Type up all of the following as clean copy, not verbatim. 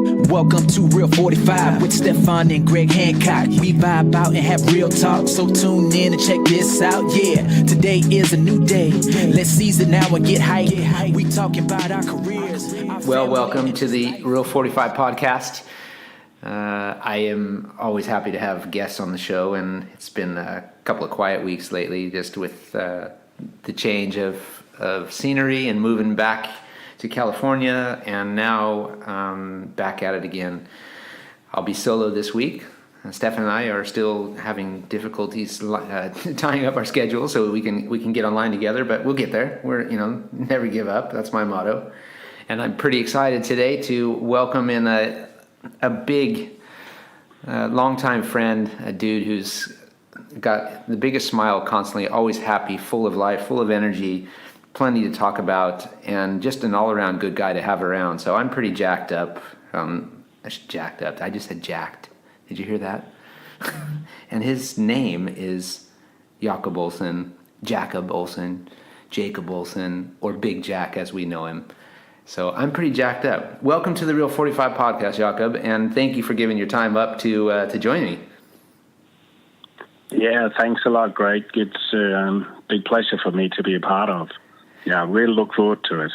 Welcome to Real 45 with Stefan and Greg Hancock. We vibe out and have real talk, so tune in and check this out. Yeah, today is a new day. Let's seize it now and get hype. We talking about our careers. Well, welcome to the Real 45 podcast. I am always happy to have guests on the show, and it's been a couple of quiet weeks lately, just with the change of scenery and moving back to California, and now back at it again. I'll be solo this week. Steph and I are still having difficulties tying up our schedule so we can get online together, but we'll get there. We're never give up. That's my motto, and I'm pretty excited today to welcome in a big, longtime friend, a dude who's got the biggest smile constantly, always happy, full of life, full of energy. Plenty to talk about, and just an all-around good guy to have around. So I'm pretty jacked up. Jacked up. I just said jacked. Did you hear that? And his name is Jacob Olsen, Jacob Olsen, Jacob Olsen, or Big Jack as we know him. So I'm pretty jacked up. Welcome to the Real 45 podcast, Jacob, and thank you for giving your time up to join me. Yeah, thanks a lot, Greg. It's a big pleasure for me to be a part of. Yeah, I really look forward to it.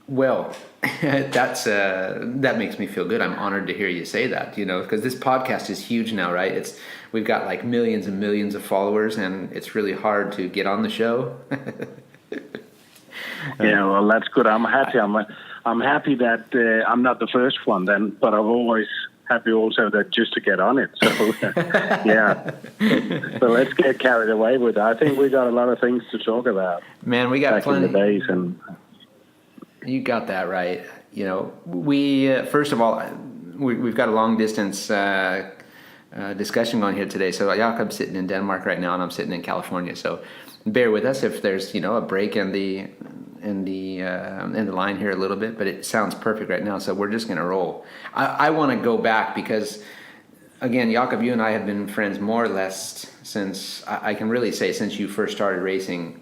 Well, that makes me feel good. I'm honored to hear you say that, because this podcast is huge now, right? We've got like millions and millions of followers, and it's really hard to get on the show. Yeah, well, that's good. I'm happy. I'm happy that I'm not the first one then, but I'm always happy also that just to get on it. So, yeah. So let's get carried away with it. I think we got a lot of things to talk about. Man, we got back plenty. In the days, and you got that right. We first of all, we've got a long distance discussion going here today. So Jacob's sitting in Denmark right now, and I'm sitting in California. So bear with us if there's a break in the line here a little bit, but it sounds perfect right now, so we're just going to roll. I want to go back because, again, Jacob, you and I have been friends more or less since, I can really say since you first started racing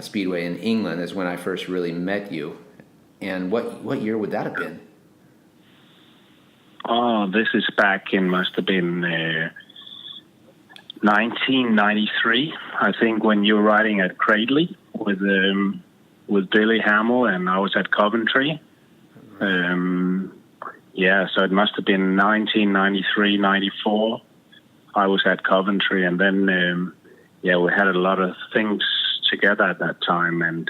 Speedway in England is when I first really met you. And what year would that have been? Oh, this is back in, must have been 1993, I think, when you were riding at Cradley with Billy Hamill, and I was at Coventry. So it must have been 1993, 94. I was at Coventry, and then, we had a lot of things together at that time, and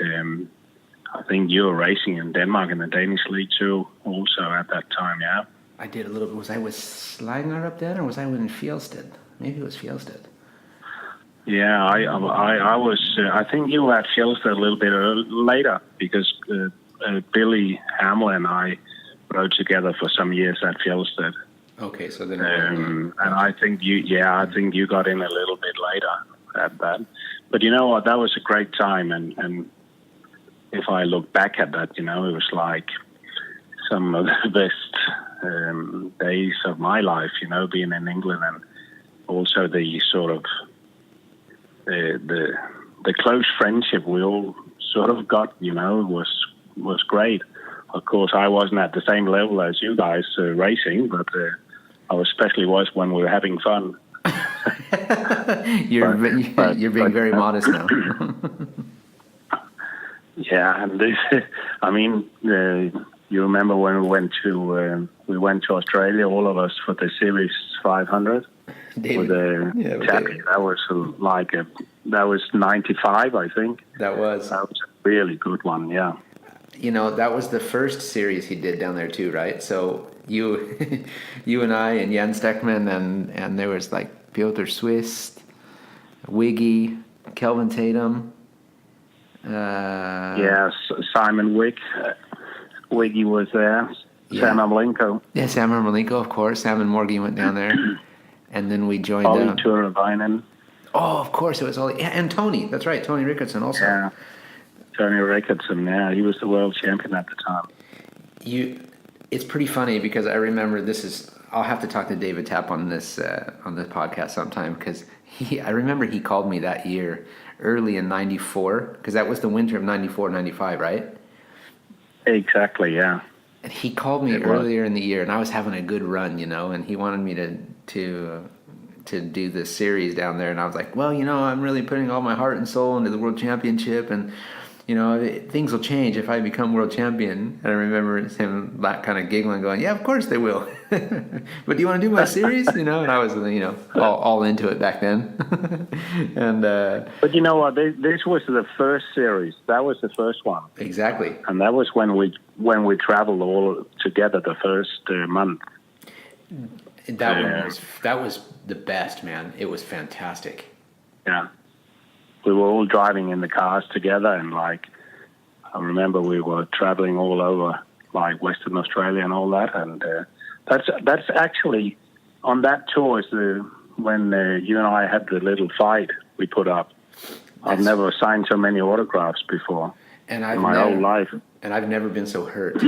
I think you were racing in Denmark in the Danish League too, also at that time, yeah? I did a little bit. Was I with Slagner up then, or was I with Fjellstedt? Maybe it was Fjellstedt. Yeah, I was. I think you were at Fjellstedt a little bit later because Billy Hamill and I rode together for some years at Fjellstedt. Okay, so then. And I think you got in a little bit later at that. But you know what? That was a great time, and if I look back at that, it was like some of the best days of my life. Being in England, and also the sort of the close friendship we all sort of got, was great. Of course, I wasn't at the same level as you guys racing, but I especially was when we were having fun. You're being very modest now. Yeah, and this, you remember when we went to Australia, all of us, for the Series 500. David. That was 95, I think. That was a really good one, yeah. That was the first series he did down there too, right? So you and I and Jan Steckman and there was like Piotr Swist, Wiggy, Kelvin Tatum. Simon Wick. Wiggy was there. Yeah. Sam Malenko. Yeah, Sam Malenko, of course. Sam and Morgie went down there. And then we joined Ollie Turavinen. Oh, of course, it was Ollie. Yeah, and Tony. That's right, Tony Rickardson also. Yeah, Tony Rickardson, yeah. He was the world champion at the time. It's pretty funny because I remember I'll have to talk to David Tapp on this podcast sometime because I remember he called me that year, early in 94, because that was the winter of 94, 95, right? Exactly, yeah. he called me earlier in the year, and I was having a good run, and he wanted me to do this series down there, and I was like, well, I'm really putting all my heart and soul into the World Championship, and things will change if I become world champion. And I remember him kind of giggling, going, yeah, of course they will. But do you want to do my series? And I was, all into it back then. And but you know what? This was the first series. That was the first one. Exactly. And that was when we traveled all together the first month. That was the best, man. It was fantastic. Yeah. We were all driving in the cars together, and I remember we were traveling all over Western Australia and all that, and that's actually on that tour is when you and I had the little fight we put up. I've never signed so many autographs before in my whole life, and I've never been so hurt.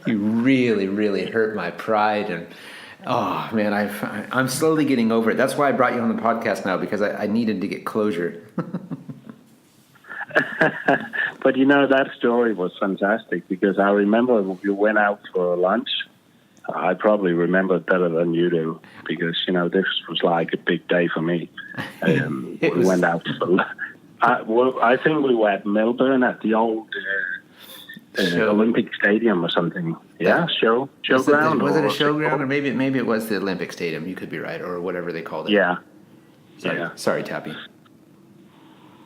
You really, really hurt my pride, and oh man, I'm slowly getting over it. That's why I brought you on the podcast now, because I needed to get closure. But that story was fantastic, because I remember we went out for lunch. I probably remember it better than you do, because this was like a big day for me. We went out for I think we were at Melbourne at the old Olympic Stadium or something. Yeah, showground. Was it a showground, or maybe it was the Olympic Stadium? You could be right, or whatever they called it. Yeah. Sorry, Tappy.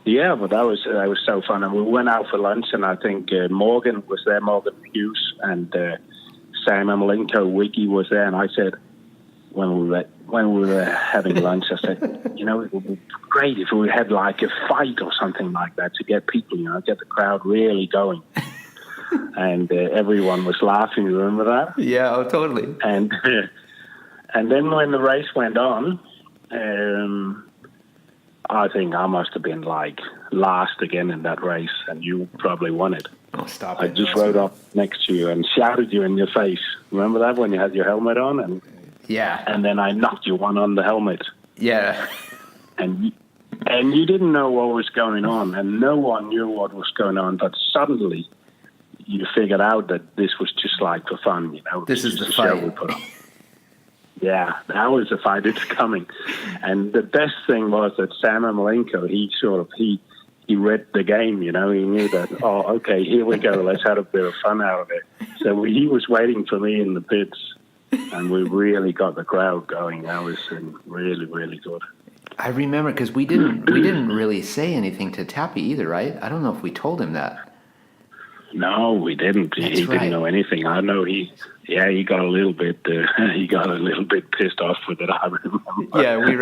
Yeah, but that was so fun. And we went out for lunch, and I think Morgan was there, Morgan Hughes, and Sam Amalenko, Wiggy was there. And I said, when we were having lunch, I said, it would be great if we had a fight or something like that to get people, get the crowd really going. And everyone was laughing. Remember that? Yeah, oh, totally. And then when the race went on, I think I must have been last again in that race, and you probably won it. Oh, stop I it! just rode up next to you and shouted you in your face. Remember that when you had your helmet on? And yeah. And then I knocked you one on the helmet. Yeah. And you didn't know what was going on, and no one knew what was going on, but suddenly you figured out that this was just for fun, This is the fight fight. show we put on. Yeah, that was the fight. It's coming. And the best thing was that Sam Amalenko, he read the game, He knew that, oh, okay, here we go. Let's have a bit of fun out of it. So he was waiting for me in the pits, and we really got the crowd going. That was really, really good. I remember, because we didn't really say anything to Tappy either, right? I don't know if we told him that. No, we didn't. He didn't know anything. I know he got a little bit pissed off with it. I remember. Yeah, we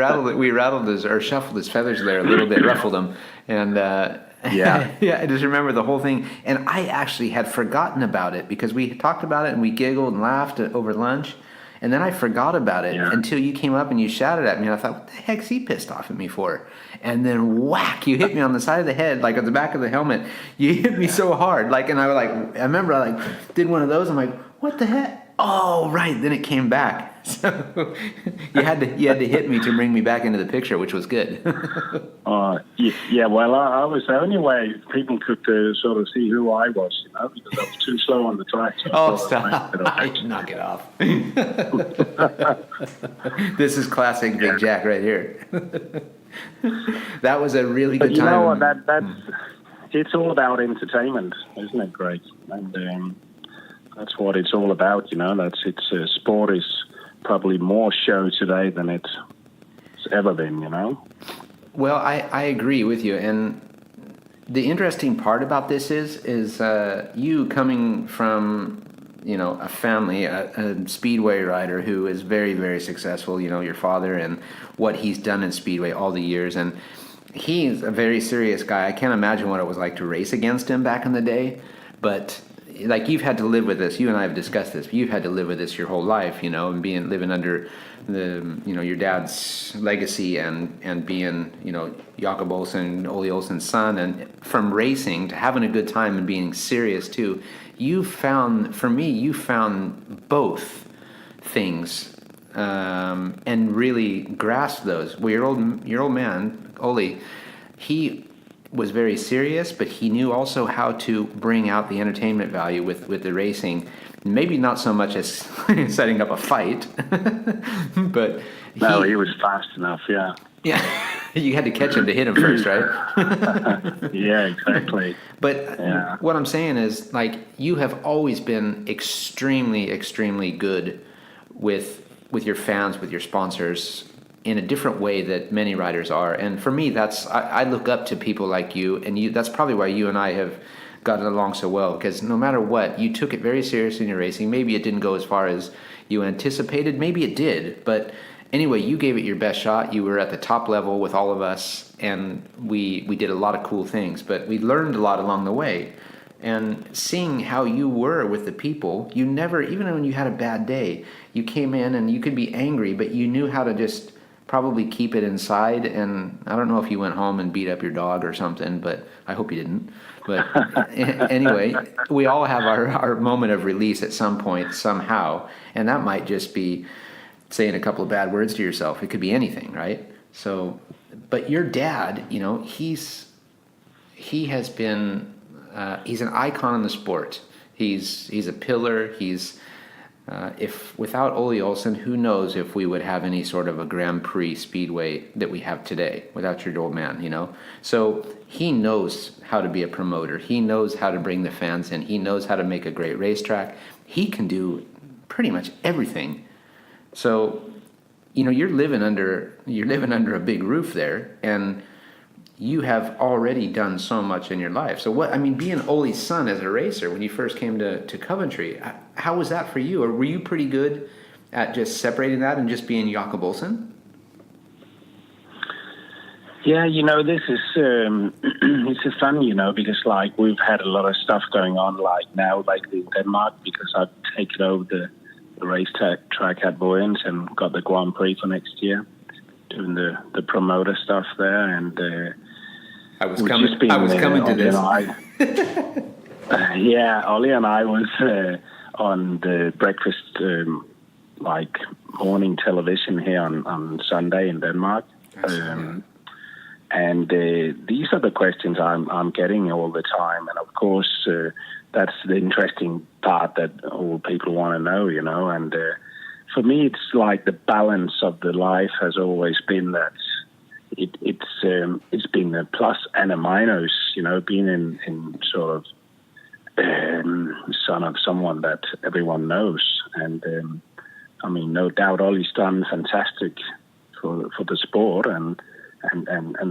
rattled his, or shuffled his feathers there a little bit, ruffled him, and yeah, I just remember the whole thing. And I actually had forgotten about it, because we talked about it and we giggled and laughed over lunch, and then I forgot about it until you came up and you shouted at me, and I thought, what the heck's he pissed off at me for? And then whack, you hit me on the side of the head, at the back of the helmet. You hit me so hard, and I remember I did one of those. I'm like, what the heck? Oh, right. Then it came back. So you had to hit me to bring me back into the picture, which was good. Yeah. Well, I was the only way people could sort of see who I was, because I was too slow on the track. So oh, stop! Knock it off. This is classic Big Jack right here. That was a really good time. You know what? That's it's all about entertainment, isn't it, Greg? And that's what it's all about. Sport is probably more show today than it's ever been. Well, I agree with you, and the interesting part about this is you coming from a family, a speedway rider who is very, very successful. Your father and what he's done in speedway all the years, and he's a very serious guy. I can't imagine what it was like to race against him back in the day, but you've had to live with this. You and I have discussed this. But you've had to live with this your whole life, and living under the your dad's legacy and being Jacob Olsen, Ole Olsen's son, and from racing to having a good time and being serious too. You found both things and really grasped those. Well, your old man Ole, he was very serious, but he knew also how to bring out the entertainment value with the racing. Maybe not so much as setting up a fight, but he was fast enough. Yeah. Yeah, you had to catch him to hit him first, right? Yeah, exactly. But what I'm saying is, like, you have always been extremely, extremely good with your fans, with your sponsors, in a different way that many riders are. And for me, I look up to people like you, and that's probably why you and I have gotten along so well, because no matter what, you took it very seriously in your racing. Maybe it didn't go as far as you anticipated. Maybe it did, but anyway, you gave it your best shot. You were at the top level with all of us, and we did a lot of cool things, but we learned a lot along the way. And seeing how you were with the people, you never, even when you had a bad day, you came in and you could be angry, but you knew how to just probably keep it inside. And I don't know if you went home and beat up your dog or something, but I hope you didn't. But anyway, we all have our moment of release at some point, somehow, and that might just be saying a couple of bad words to yourself. It could be anything, right? So, but your dad, you know, he has been, he's an icon in the sport. He's a pillar. If without Ole Olsen, who knows if we would have any sort of a Grand Prix Speedway that we have today without your old man, you know? So he knows how to be a promoter. He knows how to bring the fans in. He knows how to make a great racetrack. He can do pretty much everything. So, you know, you're living under a big roof there, and you have already done so much in your life. So being Ole's son as a racer, when you first came to Coventry, how was that for you? Or were you pretty good at just separating that and just being Jacob Olsen? Yeah, you know, this is it's fun, you know, because like we've had a lot of stuff going on like now, like in Denmark, because I've taken over the race track at Vojens and got the Grand Prix for next year, doing the promoter stuff there, and I was coming to this. Ollie and I was on the breakfast morning television here on Sunday in Denmark, and these are the questions I'm getting all the time, and of course that's the interesting part that all people want to know, you know. And for me, it's like the balance of the life has always been that it's been a plus and a minus, you know, being in sort of son of someone that everyone knows. And no doubt Ollie's done fantastic for the sport, and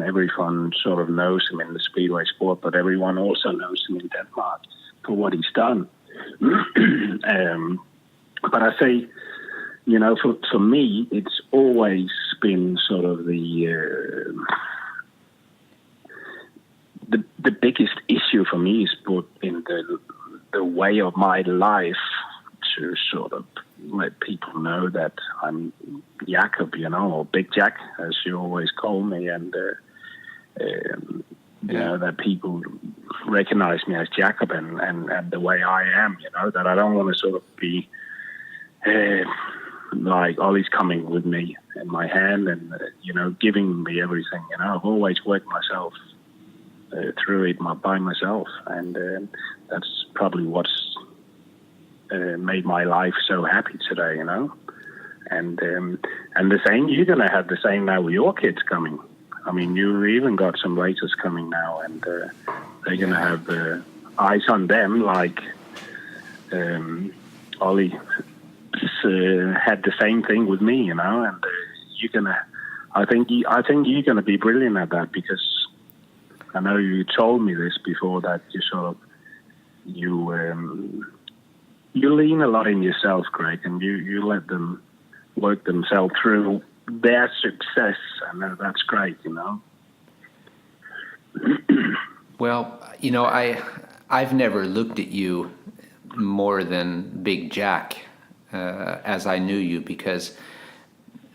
everyone sort of knows him in the speedway sport, but everyone also knows him in Denmark for what he's done. But I say, you know, for me, it's always been sort of the biggest issue for me is put in the way of my life to sort of let people know that I'm Jacob, you know, or Big Jack, as you always call me, and you know, that people recognize me as Jacob and the way I am, you know, that I don't want to sort of be like Ollie's coming with me in my hand and, you know, giving me everything, you know. I've always worked myself through it by myself, and that's probably what's made my life so happy today, you know. And the same, you're going to have the same now with your kids coming. I mean, you even got some racers coming now, and they're going to have eyes on them, like Ollie had the same thing with me, you know. And you're gonna, I think you're going to be brilliant at that, because I know you told me this before, that you sort of you lean a lot in yourself, Greg, and you let them work themselves through their success, and that's great, you know. Well, you know, I've never looked at you more than Big Jack as I knew you, because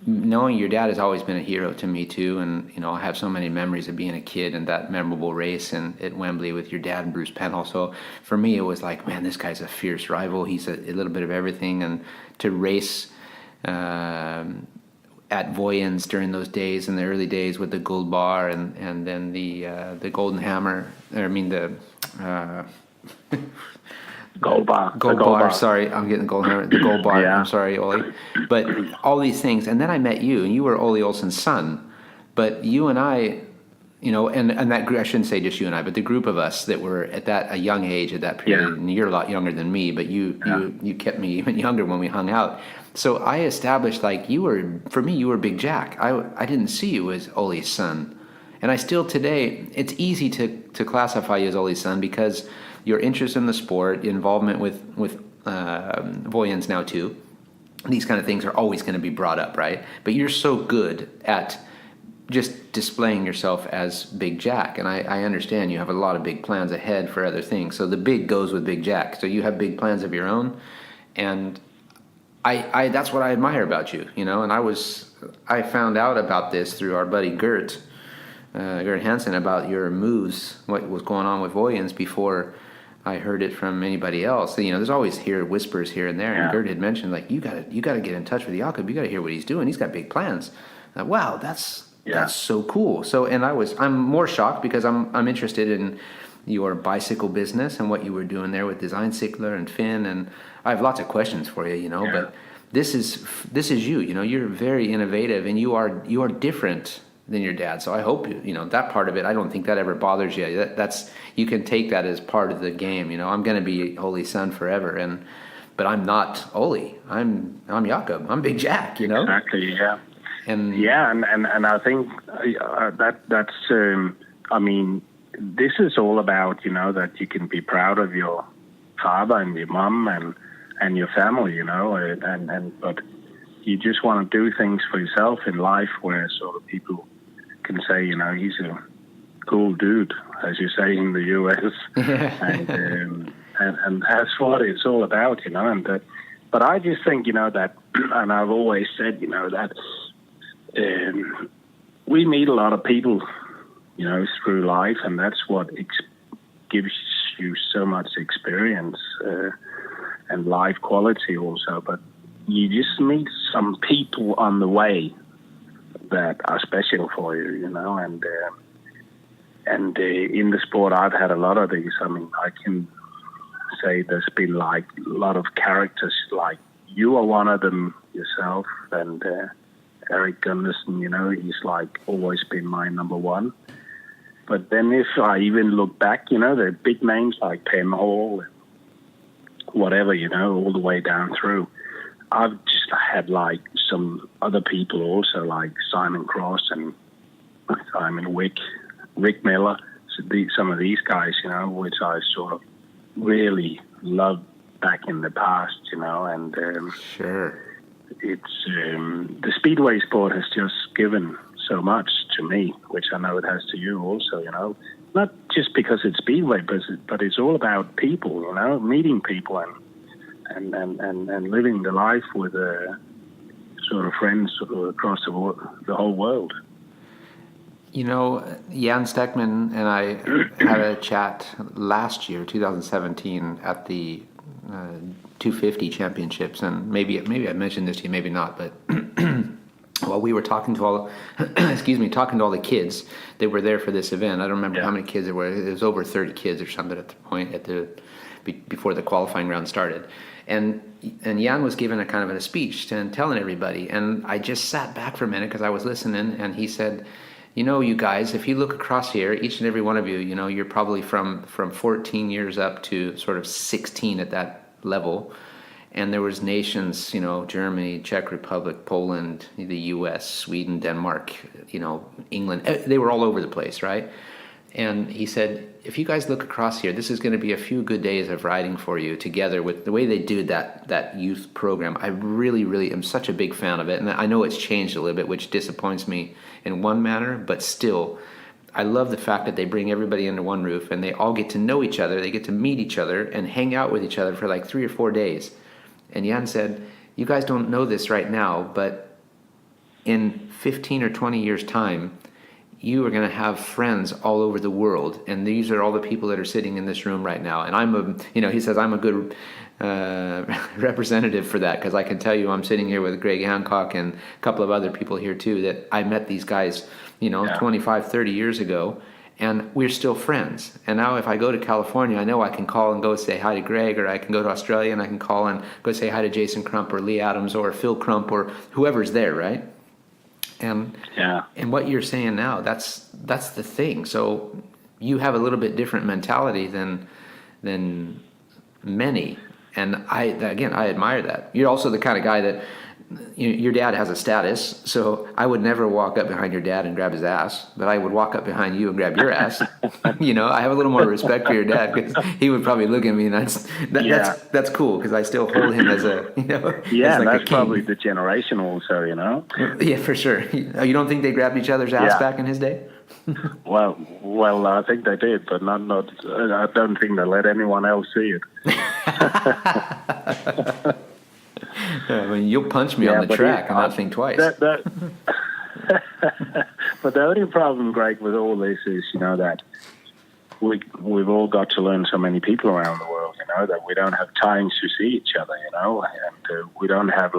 knowing your dad has always been a hero to me too, and you know, I have so many memories of being a kid and that memorable race at Wembley with your dad and Bruce Pennell. So for me, it was like, man, this guy's a fierce rival. He's a little bit of everything, and to race at Vojens during those days, in the early days with the gold bar and then the golden hammer. The Gold bar. Gold bar. Sorry, I'm getting the golden hammer. The gold bar. Yeah. I'm sorry, Ole. But all these things, and then I met you, and you were Ole Olsen's son. But you and I, and that group, I shouldn't say just you and I, but the group of us that were at a young age at that period, and you're a lot younger than me, but you kept me even younger when we hung out. So I established, you were Big Jack. I didn't see you as Ole's son. And I still today, it's easy to classify you as Ole's son because your interest in the sport, involvement with Vojens now too, these kind of things are always going to be brought up, right? But you're so good at just displaying yourself as Big Jack, and I understand you have a lot of big plans ahead for other things. So the big goes with Big Jack. So you have big plans of your own, and I that's what I admire about you, And I found out about this through our buddy Gert Hansen about your moves, what was going on with Vojens before I heard it from anybody else. There's always whispers here and there, and Gert had mentioned you got to get in touch with Jacob. You got to hear what he's doing. He's got big plans. Wow, that's so cool. So, and I'm more shocked because I'm interested in your bicycle business and what you were doing there with Design Cykler and Finn, and I have lots of questions for you, but this is you, you're very innovative and you are different than your dad. So I hope that part of it, I don't think that ever bothers you. That's you can take that as part of the game. I'm going to be Ole's son forever, but I'm not Ole. I'm Jacob. I'm Big Jack. Exactly. Yeah. And I think that's this is all about that you can be proud of your father and your mom and your family, but you just want to do things for yourself in life where sort of people can say, he's a cool dude, as you say in the US, and that's what it's all about, but I just think, that, and I've always said, that we meet a lot of people, through life, and that's what gives you so much experience and life quality also. But you just meet some people on the way that are special for you, and in the sport I've had a lot of these. I can say there's been a lot of characters, you are one of them yourself, and Eric Gunderson, he's always been my number one. But then if I even look back, there are big names like Penn Hall, whatever, all the way down through. I've just had some other people also, like Simon Cross and Simon Wick, Rick Miller, some of these guys, which I sort of really loved back in the past, and sure. It's the speedway sport has just given so much to me, which I know it has to you also, not just because it's speedway, but it's all about people, meeting people and living the life with sort of friends across the whole world. Jan Steckman and I had a chat last year, 2017, at the 250 championships, and maybe I mentioned this to you, maybe not, but while we were talking to all the kids that were there for this event, I don't remember how many kids there were. It was over 30 kids or something at the point before the qualifying round started, and Jan was giving a kind of a speech and telling everybody, and I just sat back for a minute because I was listening, and he said, you guys, if you look across here, each and every one of you, you're probably from 14 years up to sort of 16 at that level. And there was nations, Germany, Czech Republic, Poland, the US, Sweden, Denmark, England. They were all over the place, right? And he said, if you guys look across here, this is going to be a few good days of riding for you together with the way they do that youth program. I really, really am such a big fan of it. And I know it's changed a little bit, which disappoints me in one manner, but still, I love the fact that they bring everybody under one roof and they all get to know each other. They get to meet each other and hang out with each other for 3 or 4 days. And Jan said, you guys don't know this right now, but in 15 or 20 years' time, you are going to have friends all over the world, and these are all the people that are sitting in this room right now. And he says I'm a good representative for that, because I can tell you I'm sitting here with GregHancock and a couple of other people here too that I met these guys, 25, 30 years ago, and we're still friends. And now if I go to California, I know I can call and go say hi to Greg, or I can go to Australia and I can call and go say hi to Jason Crump or Lee Adams or Phil Crump or whoever's there, right? And what you're saying now, that's the thing. So you have a little bit different mentality than many. And I admire that. You're also the kind of guy that your dad has a status, so I would never walk up behind your dad and grab his ass, but I would walk up behind you and grab your ass. I have a little more respect for your dad, because he would probably look at me, and that's cool, because I still hold him as a, as like that's probably the generation also, Yeah, for sure. You don't think they grabbed each other's ass back in his day? Well, I think they did, but not. I don't think they let anyone else see it. I mean, you'll punch me on the track and not think twice. But the only problem, Greg, with all this is, that we've all got to learn so many people around the world, that we don't have time to see each other, and we don't have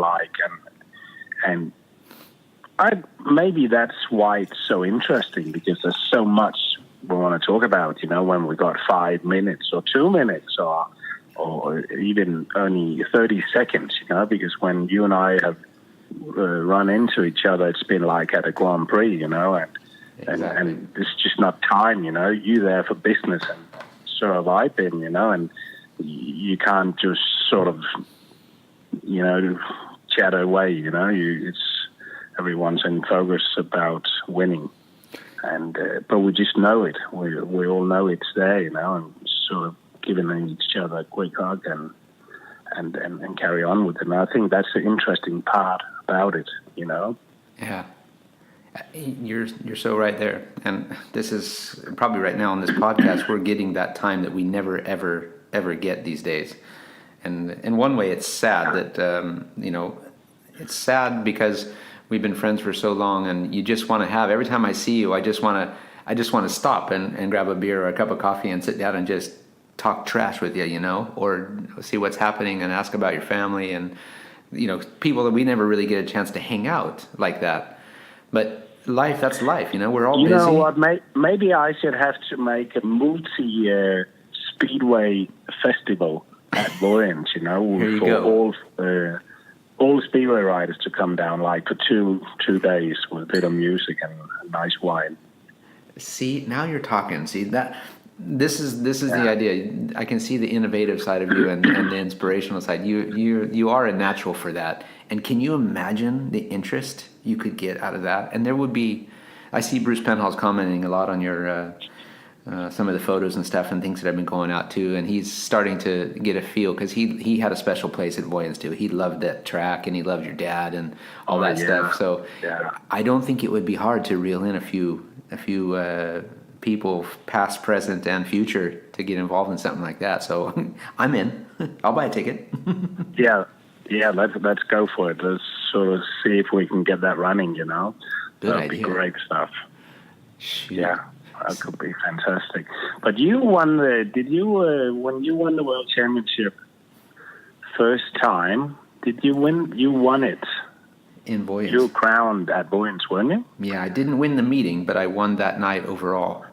maybe that's why it's so interesting, because there's so much we want to talk about, when we got 5 minutes or 2 minutes or even only 30 seconds, because when you and I have run into each other, it's been like at a Grand Prix, and it's just not time, you there for business, and so have I been, and you can't just sort of, chat away, it's everyone's in focus about winning, and but we just know it. We all know it's there, and sort of giving each other a quick hug and carry on with it. And I think that's the interesting part about it, Yeah, you're so right there. And this is probably right now on this podcast, we're getting that time that we never ever get these days. And in one way, it's sad that it's sad because we've been friends for so long, and you just want to have, every time I see you, I just want to stop and grab a beer or a cup of coffee and sit down and just talk trash with you, or see what's happening and ask about your family and, people that we never really get a chance to hang out like that. But that's life, we're all busy. You know what, maybe I should have to make a multi-year Speedway festival at Vojens, for all Speedway riders to come down, like for two days with a bit of music and a nice wine. See, now you're talking. See that. This is the idea. I can see the innovative side of you and the inspirational side. You are a natural for that. And can you imagine the interest you could get out of that? And there would be, I see Bruce Penhall's commenting a lot on your some of the photos and stuff and things that have been going out too. And he's starting to get a feel, because he had a special place at Vojens too. He loved that track, and he loved your dad and all that stuff. So I don't think it would be hard to reel in a few people, past, present, and future, to get involved in something like that. So I'm in. I'll buy a ticket. Yeah. Let's go for it. Let's sort of see if we can get that running. Good That'd idea. be great stuff. Shoot. Yeah, that could be fantastic. But you won when you won the World Championship first time? Did you win? You won it. In Vojens. You were crowned at Vojens, weren't you? Yeah, I didn't win the meeting, but I won that night overall.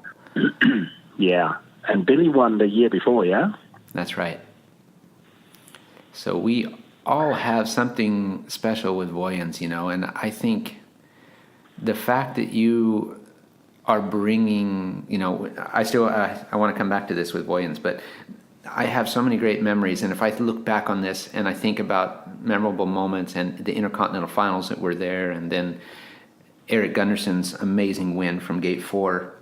Yeah, and Billy won the year before, yeah? That's right. So we all have something special with Vojens, and I think the fact that you are bringing, I want to come back to this with Vojens, but I have so many great memories, and if I look back on this and I think about memorable moments and the Intercontinental Finals that were there, and then Eric Gundersson's amazing win from Gate 4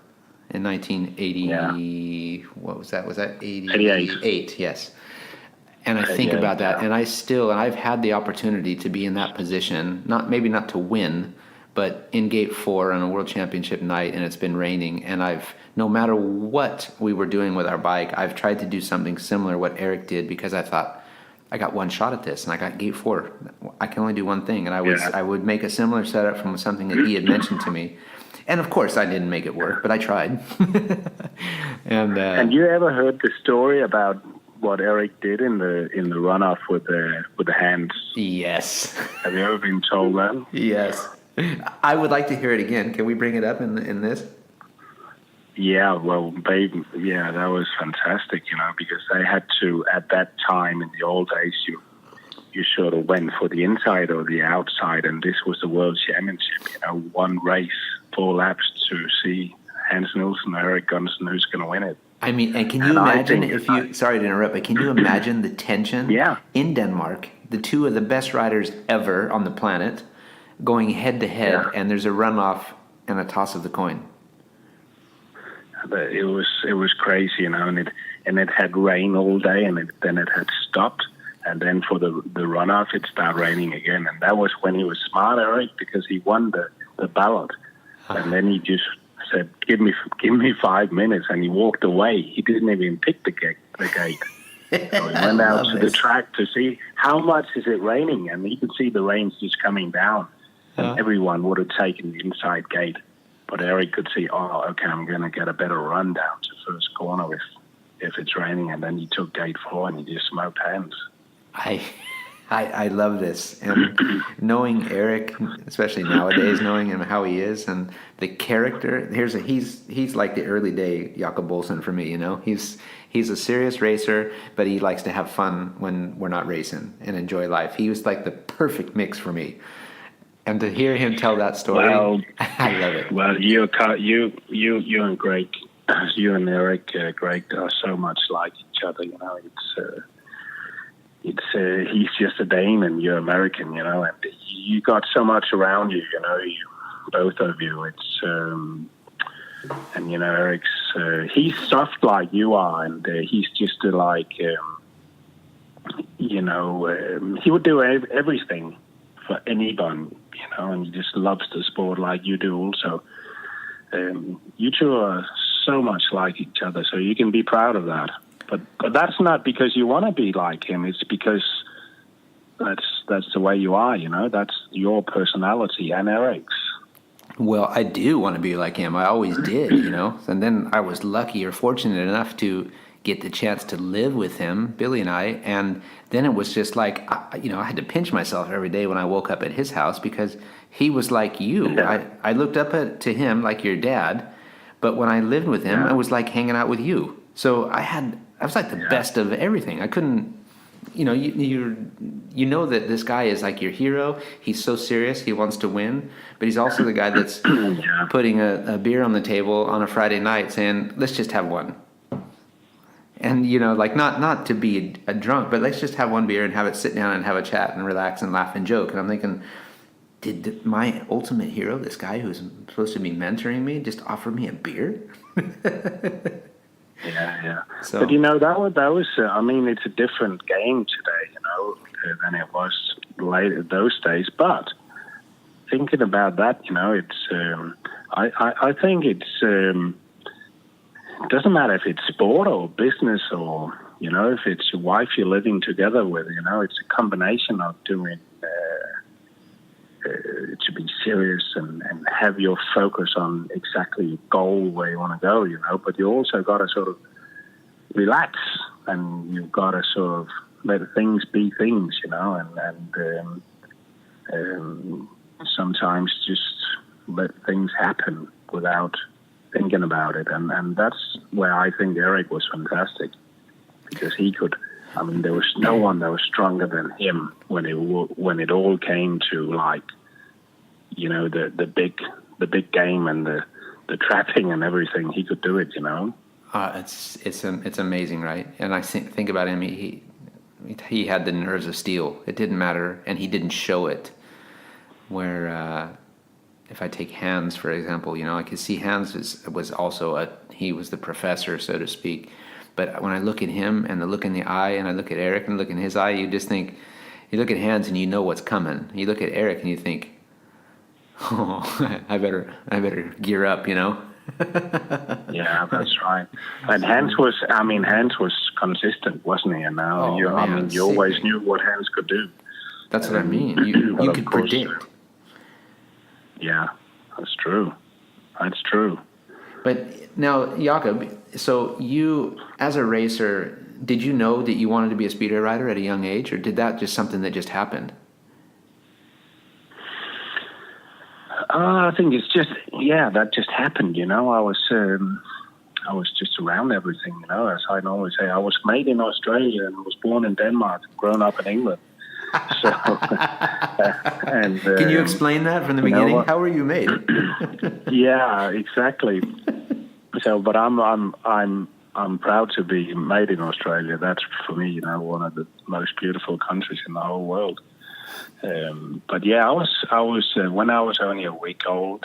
in 1980, what was that? Was that 88? Yes. And I think about that, and I've had the opportunity to be in that position, maybe not to win, but in Gate 4 on a World Championship night, and it's been raining, and no matter what we were doing with our bike, I've tried to do something similar what Eric did, because I thought, I got one shot at this, and I got Gate 4. I can only do one thing, and I would make a similar setup from something that he had mentioned to me. And of course, I didn't make it work, but I tried. And you ever heard the story about what Eric did in the runoff with the hands? Yes. Have you ever been told that? Yes. I would like to hear it again. Can we bring it up in this? Yeah, well, that was fantastic, because they had to, at that time in the old days, you sort of went for the inside or the outside, and this was the World Championship, one race, 4 laps to see Hans Nielsen, Eric Gunsen, who's going to win it. I mean, and can you imagine sorry to interrupt, but can you imagine the tension in Denmark, the two of the best riders ever on the planet, going head to head, and there's a runoff and a toss of the coin? It was crazy, and it had rain all day, and then it had stopped, and then for the runoff it started raining again, and that was when he was smart, Eric, because he won the ballot, and then he just said, "Give me 5 minutes," and he walked away. He didn't even pick the gate. So he went out to the track to see how much is it raining, and he could see the rain's just coming down, and everyone would have taken the inside gate. But Eric could see, okay, I'm going to get a better run down to first corner if it's raining. And then he took gate 4 and he just smoked Hans. I love this. And knowing Eric, especially nowadays, knowing him how he is and the character, he's like the early day Jacob Olsen for me, He's a serious racer, but he likes to have fun when we're not racing and enjoy life. He was like the perfect mix for me. And to hear him tell that story, I love it. Well, you and Greg, you and Eric, Greg are so much like each other. It's he's just a Dane and you're American, and you got so much around you, both of you. It's and Eric's he's soft like you are, and he's just like he would do everything for anyone. And he just loves the sport like you do also. You two are so much like each other, so you can be proud of that. But that's not because you want to be like him. It's because that's the way you are, That's your personality and Eric's. Well, I do want to be like him. I always did, And then I was lucky or fortunate enough to get the chance to live with him, Billy and I, and then it was just like, I had to pinch myself every day when I woke up at his house because he was like you. Yeah. I looked up to him like your dad, but when I lived with him, I was like hanging out with you. So I was like the best of everything. I couldn't, you know that this guy is like your hero. He's so serious. He wants to win, but he's also the guy that's putting a beer on the table on a Friday night saying, let's just have one. And, not to be a drunk, but let's just have one beer and have it sit down and have a chat and relax and laugh and joke. And I'm thinking, did my ultimate hero, this guy who's supposed to be mentoring me, just offer me a beer? Yeah. So, but, that was it's a different game today, than it was later those days. But thinking about that, it's, I think it's, it doesn't matter if it's sport or business or, if it's your wife you're living together with, it's a combination of doing, to be serious and have your focus on exactly your goal where you want to go, but you also got to sort of relax and you've got to sort of let things be things, and sometimes just let things happen without thinking about it, and that's where I think Eric was fantastic because he could. There was no one that was stronger than him when it all came to the big game and the trapping and everything. He could do it, It's amazing, right? And I think about him. He had the nerves of steel. It didn't matter, and he didn't show it. Where. If I take Hans, for example, I could see Hans was also he was the professor, so to speak. But when I look at him and the look in the eye, and I look at Eric and look in his eye, you just think, you look at Hans and you know what's coming. You look at Eric and you think, oh, I better gear up, Yeah, that's right. And Hans was consistent, wasn't he? And now you always knew what Hans could do. That's what I mean. You could predict. Yeah, that's true. That's true. But now, Jacob, so you, as a racer, did you know that you wanted to be a speedway rider at a young age, or did that just something that just happened? I think it's just, that just happened, you know. I was just around everything, you know. As I normally say, I was made in Australia and was born in Denmark, grown up in England. So, and can you explain that from the beginning? How were you made? Yeah, exactly. So, but I'm proud to be made in Australia. That's for me, you know, one of the most beautiful countries in the whole world. But yeah, I was when I was only a week old,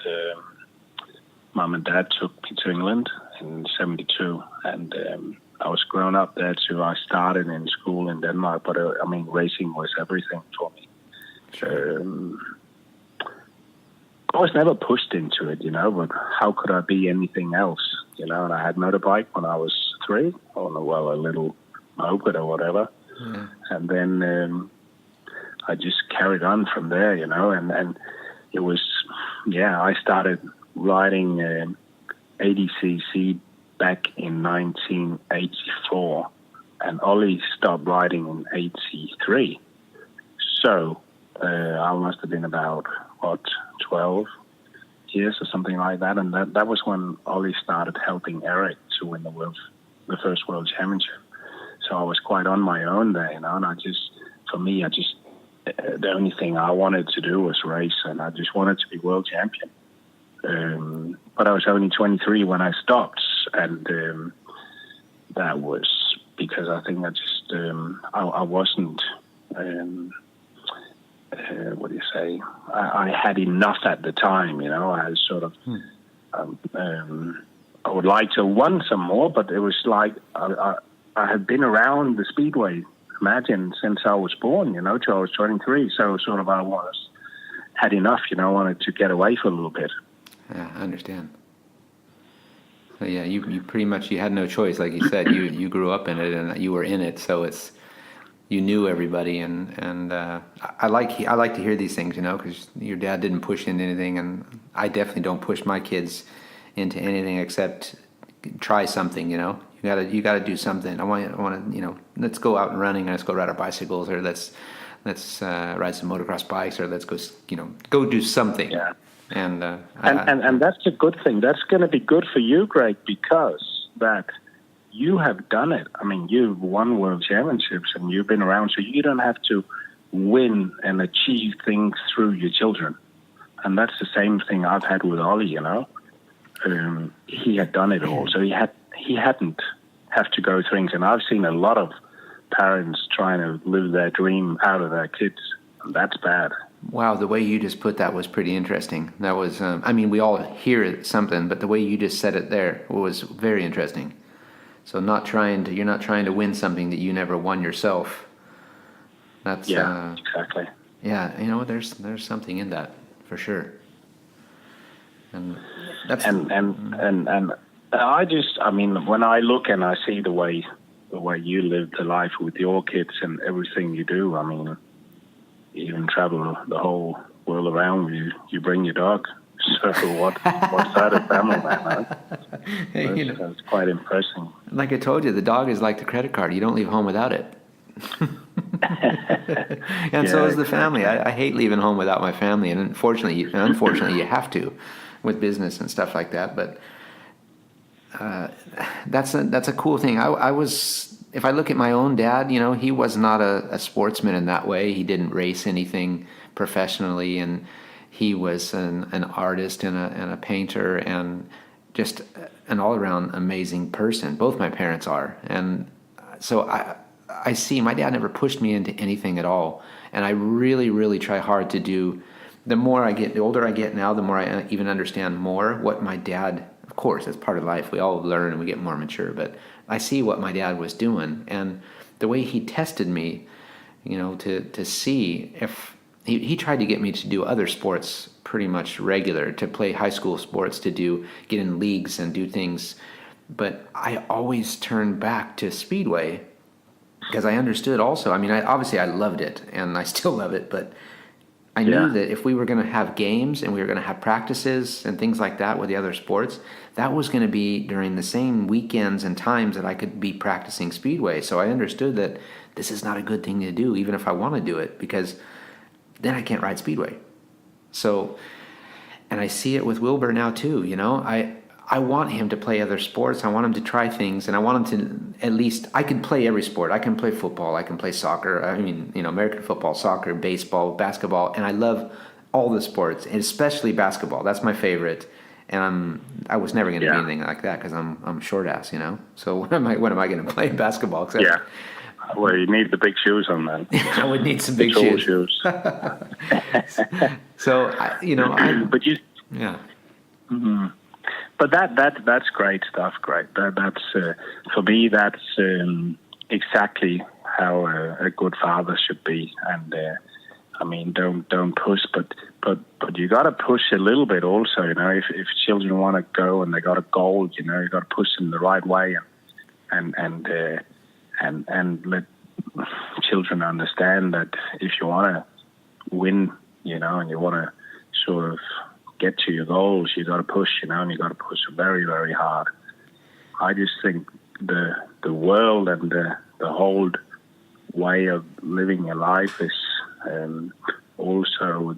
Mum and Dad took me to England in '72, and I was grown up there too. I started in school in Denmark, but I mean, racing was everything for me. Sure. I was never pushed into it, you know, but how could I be anything else, you know? And I had motorbike when I was 3, or a little moped or whatever. Yeah. And then I just carried on from there, you know, and it was, I started riding 80cc back in 1984, and Ole stopped riding in 83. So I must have been about, 12 years or something like that, and that was when Ole started helping Eric to win the first World Championship. So I was quite on my own there, you know, and the only thing I wanted to do was race, and I just wanted to be world champion. But I was only 23 when I stopped, and that was because I think I wasn't, what do you say? I had enough at the time, you know. I was sort of, I would like to have won some more, but it was like I had been around the speedway, imagine, since I was born, you know, till I was 23. So sort of had enough, you know, wanted to get away for a little bit. Yeah, I understand. So yeah, you pretty much, you had no choice, like you said. You grew up in it and you were in it, so you knew everybody, and I like to hear these things, you know, because your dad didn't push into anything, and I definitely don't push my kids into anything except try something, you know. You gotta do something. I want to, you know, let's go out and running, let's go ride our bicycles, or let's ride some motocross bikes, or let's go, you know, go do something. Yeah. And that's a good thing. That's going to be good for you, Greg, because that you have done it. I mean, you've won world championships and you've been around, so you don't have to win and achieve things through your children. And that's the same thing I've had with Ole, you know. He had done it all, so he hadn't have to go through things. And I've seen a lot of parents trying to live their dream out of their kids, and that's bad. Wow, the way you just put that was pretty interesting. That was, I mean, we all hear something, but the way you just said it there was very interesting. So you're not trying to win something that you never won yourself. That's exactly. Yeah, you know, there's something in that for sure. And that's and I mean, when I look and I see the way you live the life with your kids and everything you do, I mean, you even travel the whole world around. You bring your dog. So what's that a family, man? Huh? You know, that's quite impressive. Like I told you, the dog is like the credit card. You don't leave home without it. And so is the family. I hate leaving home without my family, and unfortunately you have to, with business and stuff like that. But that's a cool thing. If I look at my own dad, you know, he was not a sportsman in that way. He didn't race anything professionally, and he was an artist and a painter and just an all-around amazing person. Both my parents are. And so I see my dad never pushed me into anything at all. And I really, really try hard to do. The older I get now, the more I even understand more what my dad, of course, it's part of life. We all learn and we get more mature, but I see what my dad was doing. And the way he tested me, you know, to see if he tried to get me to do other sports pretty much regular, to play high school sports, to get in leagues and do things. But I always turned back to Speedway because I understood also. I mean, obviously I loved it and I still love it, but I knew that if we were going to have games and we were going to have practices and things like that with the other sports, that was going to be during the same weekends and times that I could be practicing Speedway. So I understood that this is not a good thing to do, even if I want to do it, because then I can't ride Speedway. So, and I see it with Wilbur now too, you know, I want him to play other sports. I want him to try things, and I want him to, at least, I can play every sport. I can play football. I can play soccer. I mean, you know, American football, soccer, baseball, basketball, and I love all the sports, and especially basketball. That's my favorite. And I was never going to be anything like that because I'm short ass, you know. So what am I going to play in basketball? Except, well, you need the big shoes on that. I would need some big shoes. So but you, Mm-hmm. But that's great stuff. Great. That's for me. That's exactly how a good father should be. And I mean, don't push, but you got to push a little bit also. You know, if children want to go and they got a goal, you know, you got to push them the right way, and let children understand that if you want to win, you know, and you want to sort of get to your goals, you got to push, you know, and you got to push very, very hard. I just think the world and the whole way of living your life is also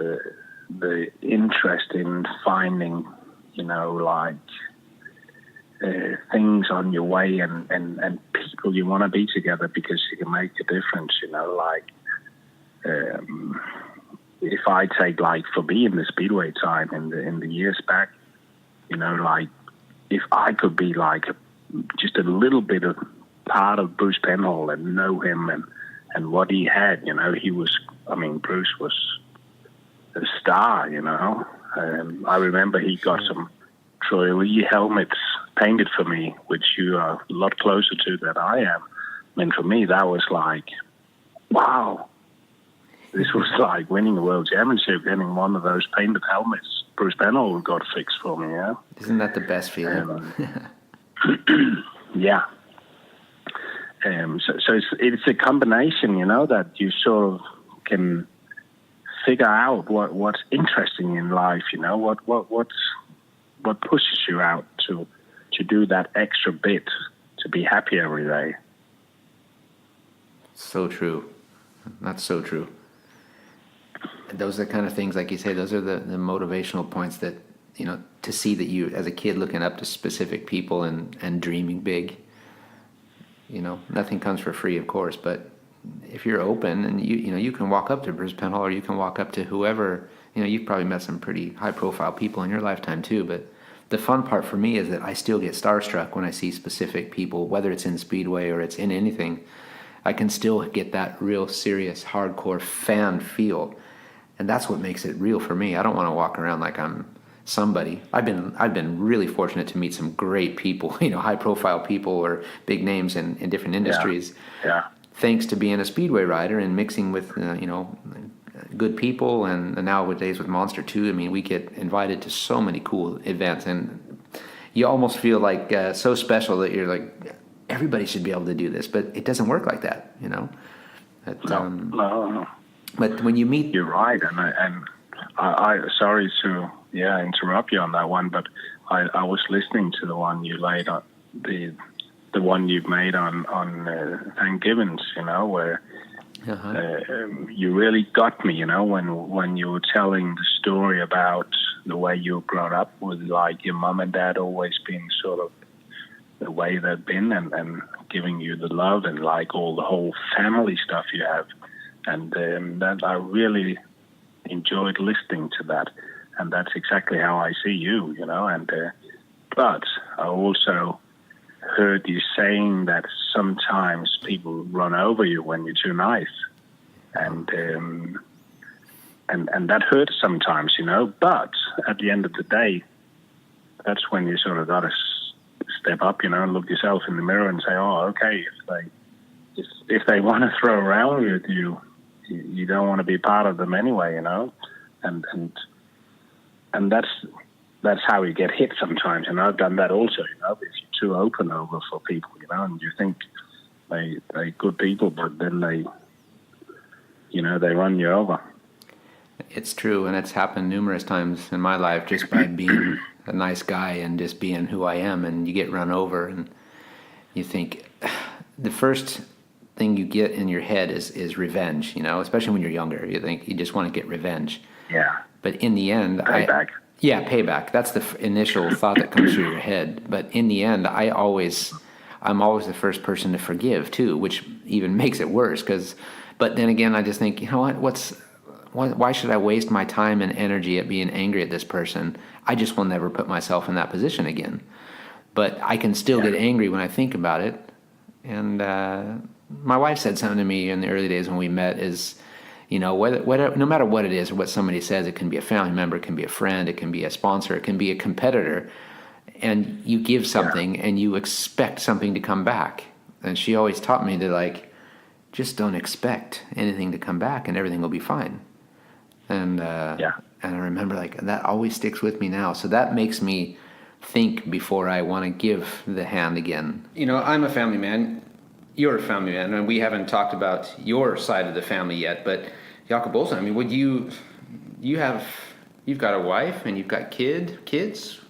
the interest in finding, you know, like things on your way and people you want to be together because you can make a difference, you know, like if I take, like, for me in the Speedway time in the years back, you know, like if I could be like just a little bit of part of Bruce Penhall and know him and what he had, you know, Bruce was a star, you know. I remember he got some Troy Lee helmets painted for me, which you are a lot closer to than I am. I mean, for me, that was like, wow. This was like winning the World Championship, getting one of those painted helmets Bruce Penhall got fixed for me, yeah. Isn't that the best feeling? Yeah. So it's a combination, you know, that you sort of can figure out what's interesting in life, you know, what pushes you out to do that extra bit to be happy every day. So true. That's so true. Those are the kind of things, like you say, those are the motivational points that, you know, to see that you, as a kid, looking up to specific people and dreaming big. You know, nothing comes for free, of course, but if you're open and you can walk up to Bruce Penhall or you can walk up to whoever, you know, you've probably met some pretty high-profile people in your lifetime too, but the fun part for me is that I still get starstruck when I see specific people, whether it's in Speedway or it's in anything. I can still get that real serious, hardcore fan feel. And that's what makes it real for me. I don't want to walk around like I'm somebody. I've been really fortunate to meet some great people, you know, high profile people or big names in different industries. Yeah. Thanks to being a Speedway rider and mixing with, you know, good people. And nowadays with Monster 2, I mean, we get invited to so many cool events. And you almost feel like so special that you're like, everybody should be able to do this. But it doesn't work like that, you know. No. But when you meet, you're right, and I sorry to interrupt you on that one, but I was listening to the one you laid on the one you've made on Thanksgiving, you know, where you really got me, you know, when you were telling the story about the way you were brought up with, like, your mom and dad always being sort of the way they've been and giving you the love and like all the whole family stuff you have. And that I really enjoyed listening to that, and that's exactly how I see you, you know. And but I also heard you saying that sometimes people run over you when you're too nice, and that hurts sometimes, you know. But at the end of the day, that's when you sort of got to step up, you know, and look yourself in the mirror and say, oh, okay, if they want to throw around with you, you don't want to be part of them anyway, you know, and that's how you get hit sometimes. And I've done that also, you know, if you're too open over for people, you know, and you think they're good people, but then they run you over. It's true, and it's happened numerous times in my life just by being a nice guy and just being who I am, and you get run over, and you think the first thing you get in your head is revenge, especially when you're younger. You think you just want to get revenge. Yeah. But in the end, Payback. Payback. That's the initial thought that comes through your head. But in the end, I'm always the first person to forgive too, which even makes it worse. But then again, I just think, you know what? Why should I waste my time and energy at being angry at this person? I just will never put myself in that position again. But I can still get angry when I think about it. And my wife said something to me in the early days when we met is, whether, no matter what it is or what somebody says, it can be a family member, it can be a friend, it can be a sponsor, it can be a competitor, and you give something and you expect something to come back. And she always taught me to just don't expect anything to come back and everything will be fine. And and I remember that always sticks with me now. So that makes me think before I want to give the hand again. I'm a family man. You're a family man, and we haven't talked about your side of the family yet. But Jacob Olsen, would you've got a wife and you've got kids?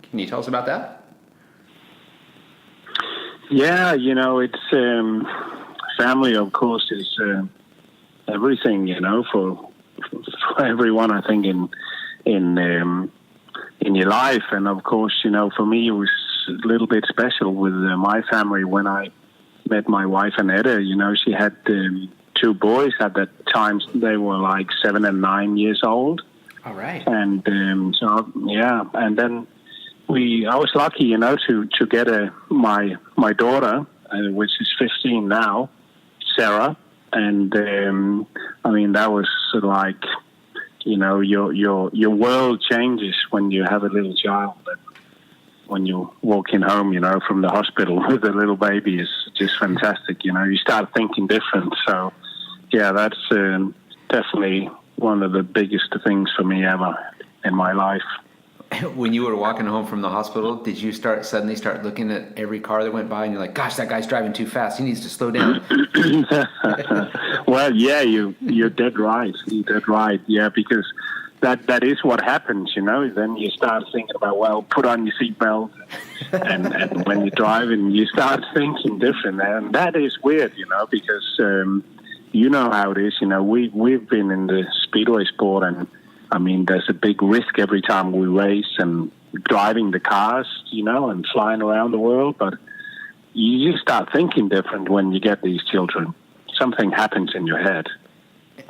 Can you tell us about that? Yeah, it's family. Of course, is everything. For everyone, I think in your life, and of course, for me, it was a little bit special with my family when I met my wife Annette. She had 2 boys at that time. They were 7 and 9 years old. All right. And and then I was lucky, to get my daughter, which is 15 now, Sarah. And that was your world changes when you have a little child. When you're walking home, from the hospital with a little baby is just fantastic. You start thinking different. So, yeah, that's definitely one of the biggest things for me ever in my life. When you were walking home from the hospital, did you suddenly start looking at every car that went by and you're like, gosh, that guy's driving too fast. He needs to slow down. Well, yeah, you're dead right. You're dead right. Yeah, because that is what happens, Then you start thinking about, put on your seatbelt, and when you're driving, you start thinking different, and that is weird, because how it is. We've been in the speedway sport, and there's a big risk every time we race and driving the cars, and flying around the world, but you just start thinking different when you get these children. Something happens in your head.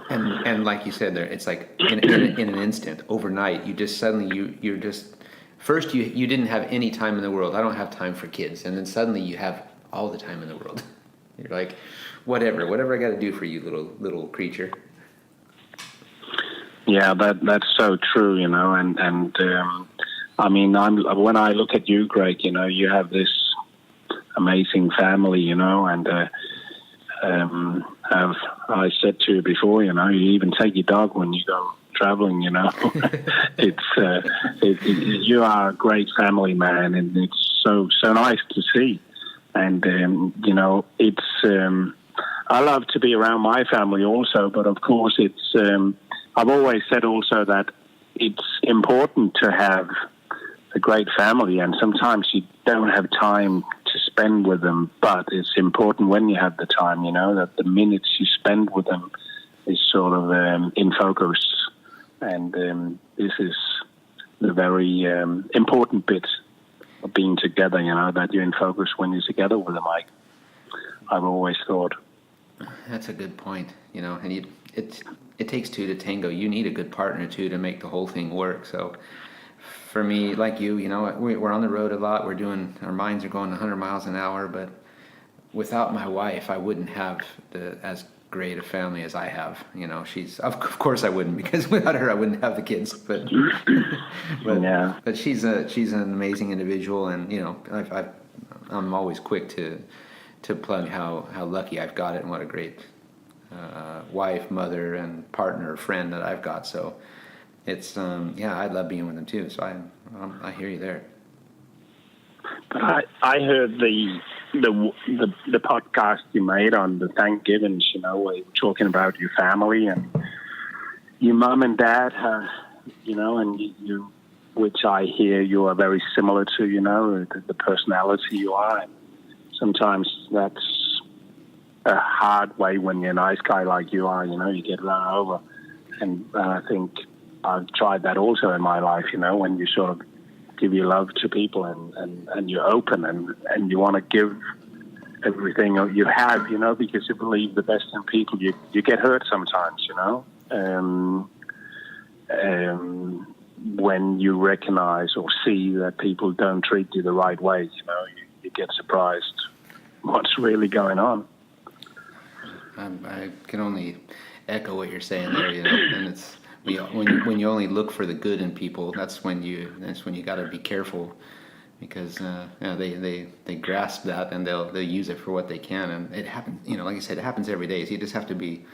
And like you said there, it's like in an instant, overnight, you just suddenly, you're just, first you didn't have any time in the world. I don't have time for kids. And then suddenly you have all the time in the world. You're like, whatever I got to do for you, little creature. Yeah, that's so true, and when I look at you, Greg, you have this amazing family, and I said to you before, you even take your dog when you go traveling, you are a great family man, and it's so nice to see. And, I love to be around my family also, but of course it's, I've always said also that it's important to have a great family, and sometimes you don't have time to spend with them, but it's important when you have the time, that the minutes you spend with them is sort of in focus. And this is the very important bit of being together, that you're in focus when you're together with them. I've always thought. That's a good point, and it takes 2 to tango. You need a good partner too to make the whole thing work. So for me, like you, we're on the road a lot. Our minds are going 100 miles an hour, but without my wife, I wouldn't have as great a family as I have. She's, of course I wouldn't, because without her, I wouldn't have the kids, but yeah. But she's an amazing individual. And, I'm always quick to plug how lucky I've got it and what a great wife, mother, and partner, friend that I've got. So it's I love being with them too. So I hear you there. But I heard the podcast you made on the Thanksgivings, where you were talking about your family and your mum and dad, and you, which I hear you are very similar to, the personality you are. And sometimes that's a hard way when you're a nice guy like you are, you get run over. And I think I've tried that also in my life, when you sort of give your love to people and you're open and you want to give everything you have, because you believe the best in people. You get hurt sometimes, when you recognize or see that people don't treat you the right way, you get surprised what's really going on. I can only echo what you're saying there, and it's when you only look for the good in people, that's when you got to be careful, because they grasp that and they'll use it for what they can, and it happens. Like I said, it happens every day. So you just have to be.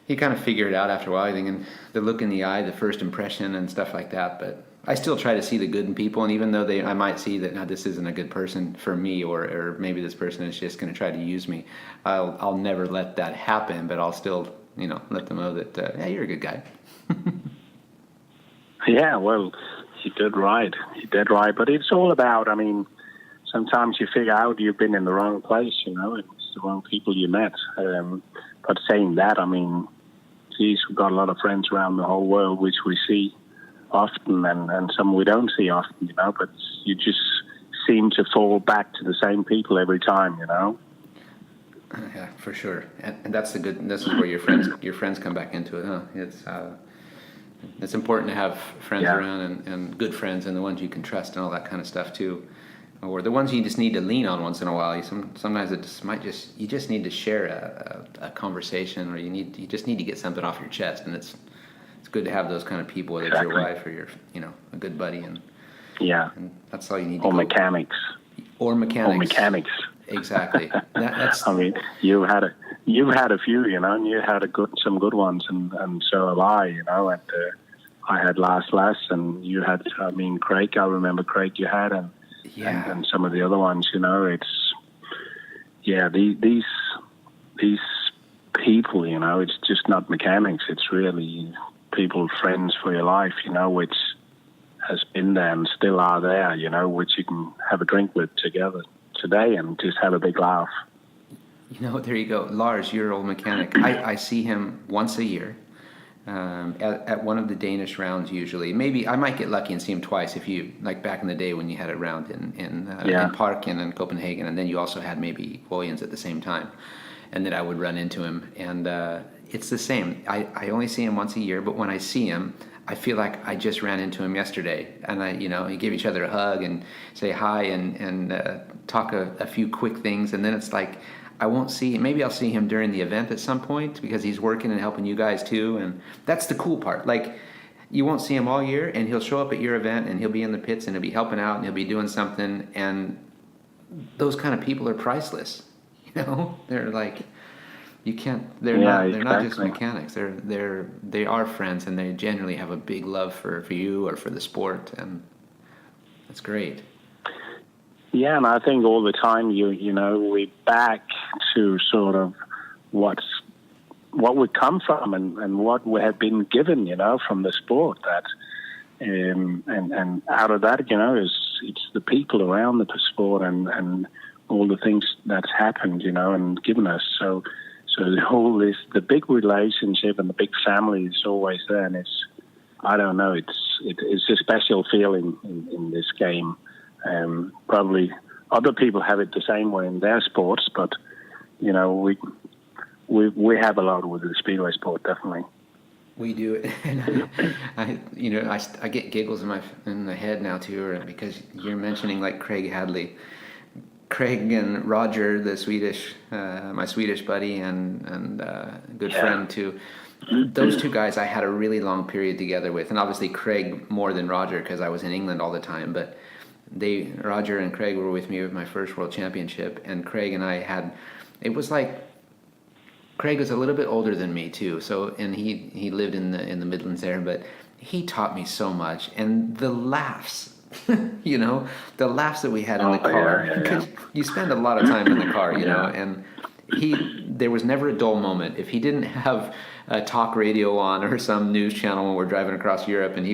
You kind of figure it out after a while. And the look in the eye, the first impression, and stuff like that. But I still try to see the good in people, and even though I might see that this isn't a good person for me, or maybe this person is just going to try to use me, I'll never let that happen. But I'll still let them know that you're a good guy. Yeah, well, you did right. But it's all about. Sometimes you figure out you've been in the wrong place. It's the wrong people you met. But saying that, we've got a lot of friends around the whole world, which we see often, and some we don't see often, but you just seem to fall back to the same people every time, Yeah, for sure. And that's this is where your friends come back into it, huh? It's important to have friends around and good friends, and the ones you can trust and all that kind of stuff too. Or the ones you just need to lean on once in a while. Sometimes you just need to share a conversation, or you just need to get something off your chest, and it's good to have those kind of people, whether it's your wife or your a good buddy, and that's all you need. Or mechanics. Exactly. That's. You've had a few, and you had some good ones, and so have I, and I had Lars, and you had, Craig. I remember Craig you had, and some of the other ones, these people, it's just not mechanics. It's really people, friends for your life, which has been there and still are there, which you can have a drink with together today and just have a big laugh. There you go. Lars, your old mechanic. I see him once a year. At one of the Danish rounds usually. Maybe I might get lucky and see him twice, if you like back in the day when you had a round in Parken and in Copenhagen, and then you also had maybe Vojens at the same time, and then I would run into him, and it's the same. I only see him once a year, but when I see him, I feel like I just ran into him yesterday, and we give each other a hug and say hi and talk a few quick things, and then it's like I won't see. Maybe I'll see him during the event at some point because he's working and helping you guys too, and that's the cool part. Like, you won't see him all year, and he'll show up at your event, and he'll be in the pits, and he'll be helping out, and he'll be doing something. And those kind of people are priceless. They're like, you can't. They're not just mechanics. They are friends, and they genuinely have a big love for you or for the sport, and that's great. Yeah, and I think all the time we're back to sort of what we come from and what we have been given, from the sport. That and out of that, it's the people around the sport and all the things that's happened, and given us. So the big relationship and the big family is always there, and it's a special feeling in this game. Probably other people have it the same way in their sports, but we have a lot with the speedway sport, definitely. We do it, and I get giggles in the head now too, because you're mentioning like Craig and Roger, the Swedish, my Swedish buddy and good friend too. Those two guys I had a really long period together with, and obviously Craig more than Roger because I was in England all the time, but Roger and Craig were with me with my first world championship, and Craig and I it was like Craig was a little bit older than me too, and he lived in the Midlands there, but he taught me so much, and the laughs You know, the laughs that we had in the car. Yeah. You spend a lot of time in the car, you know, and there was never a dull moment. If he didn't have a talk radio on or some news channel when we're driving across Europe, and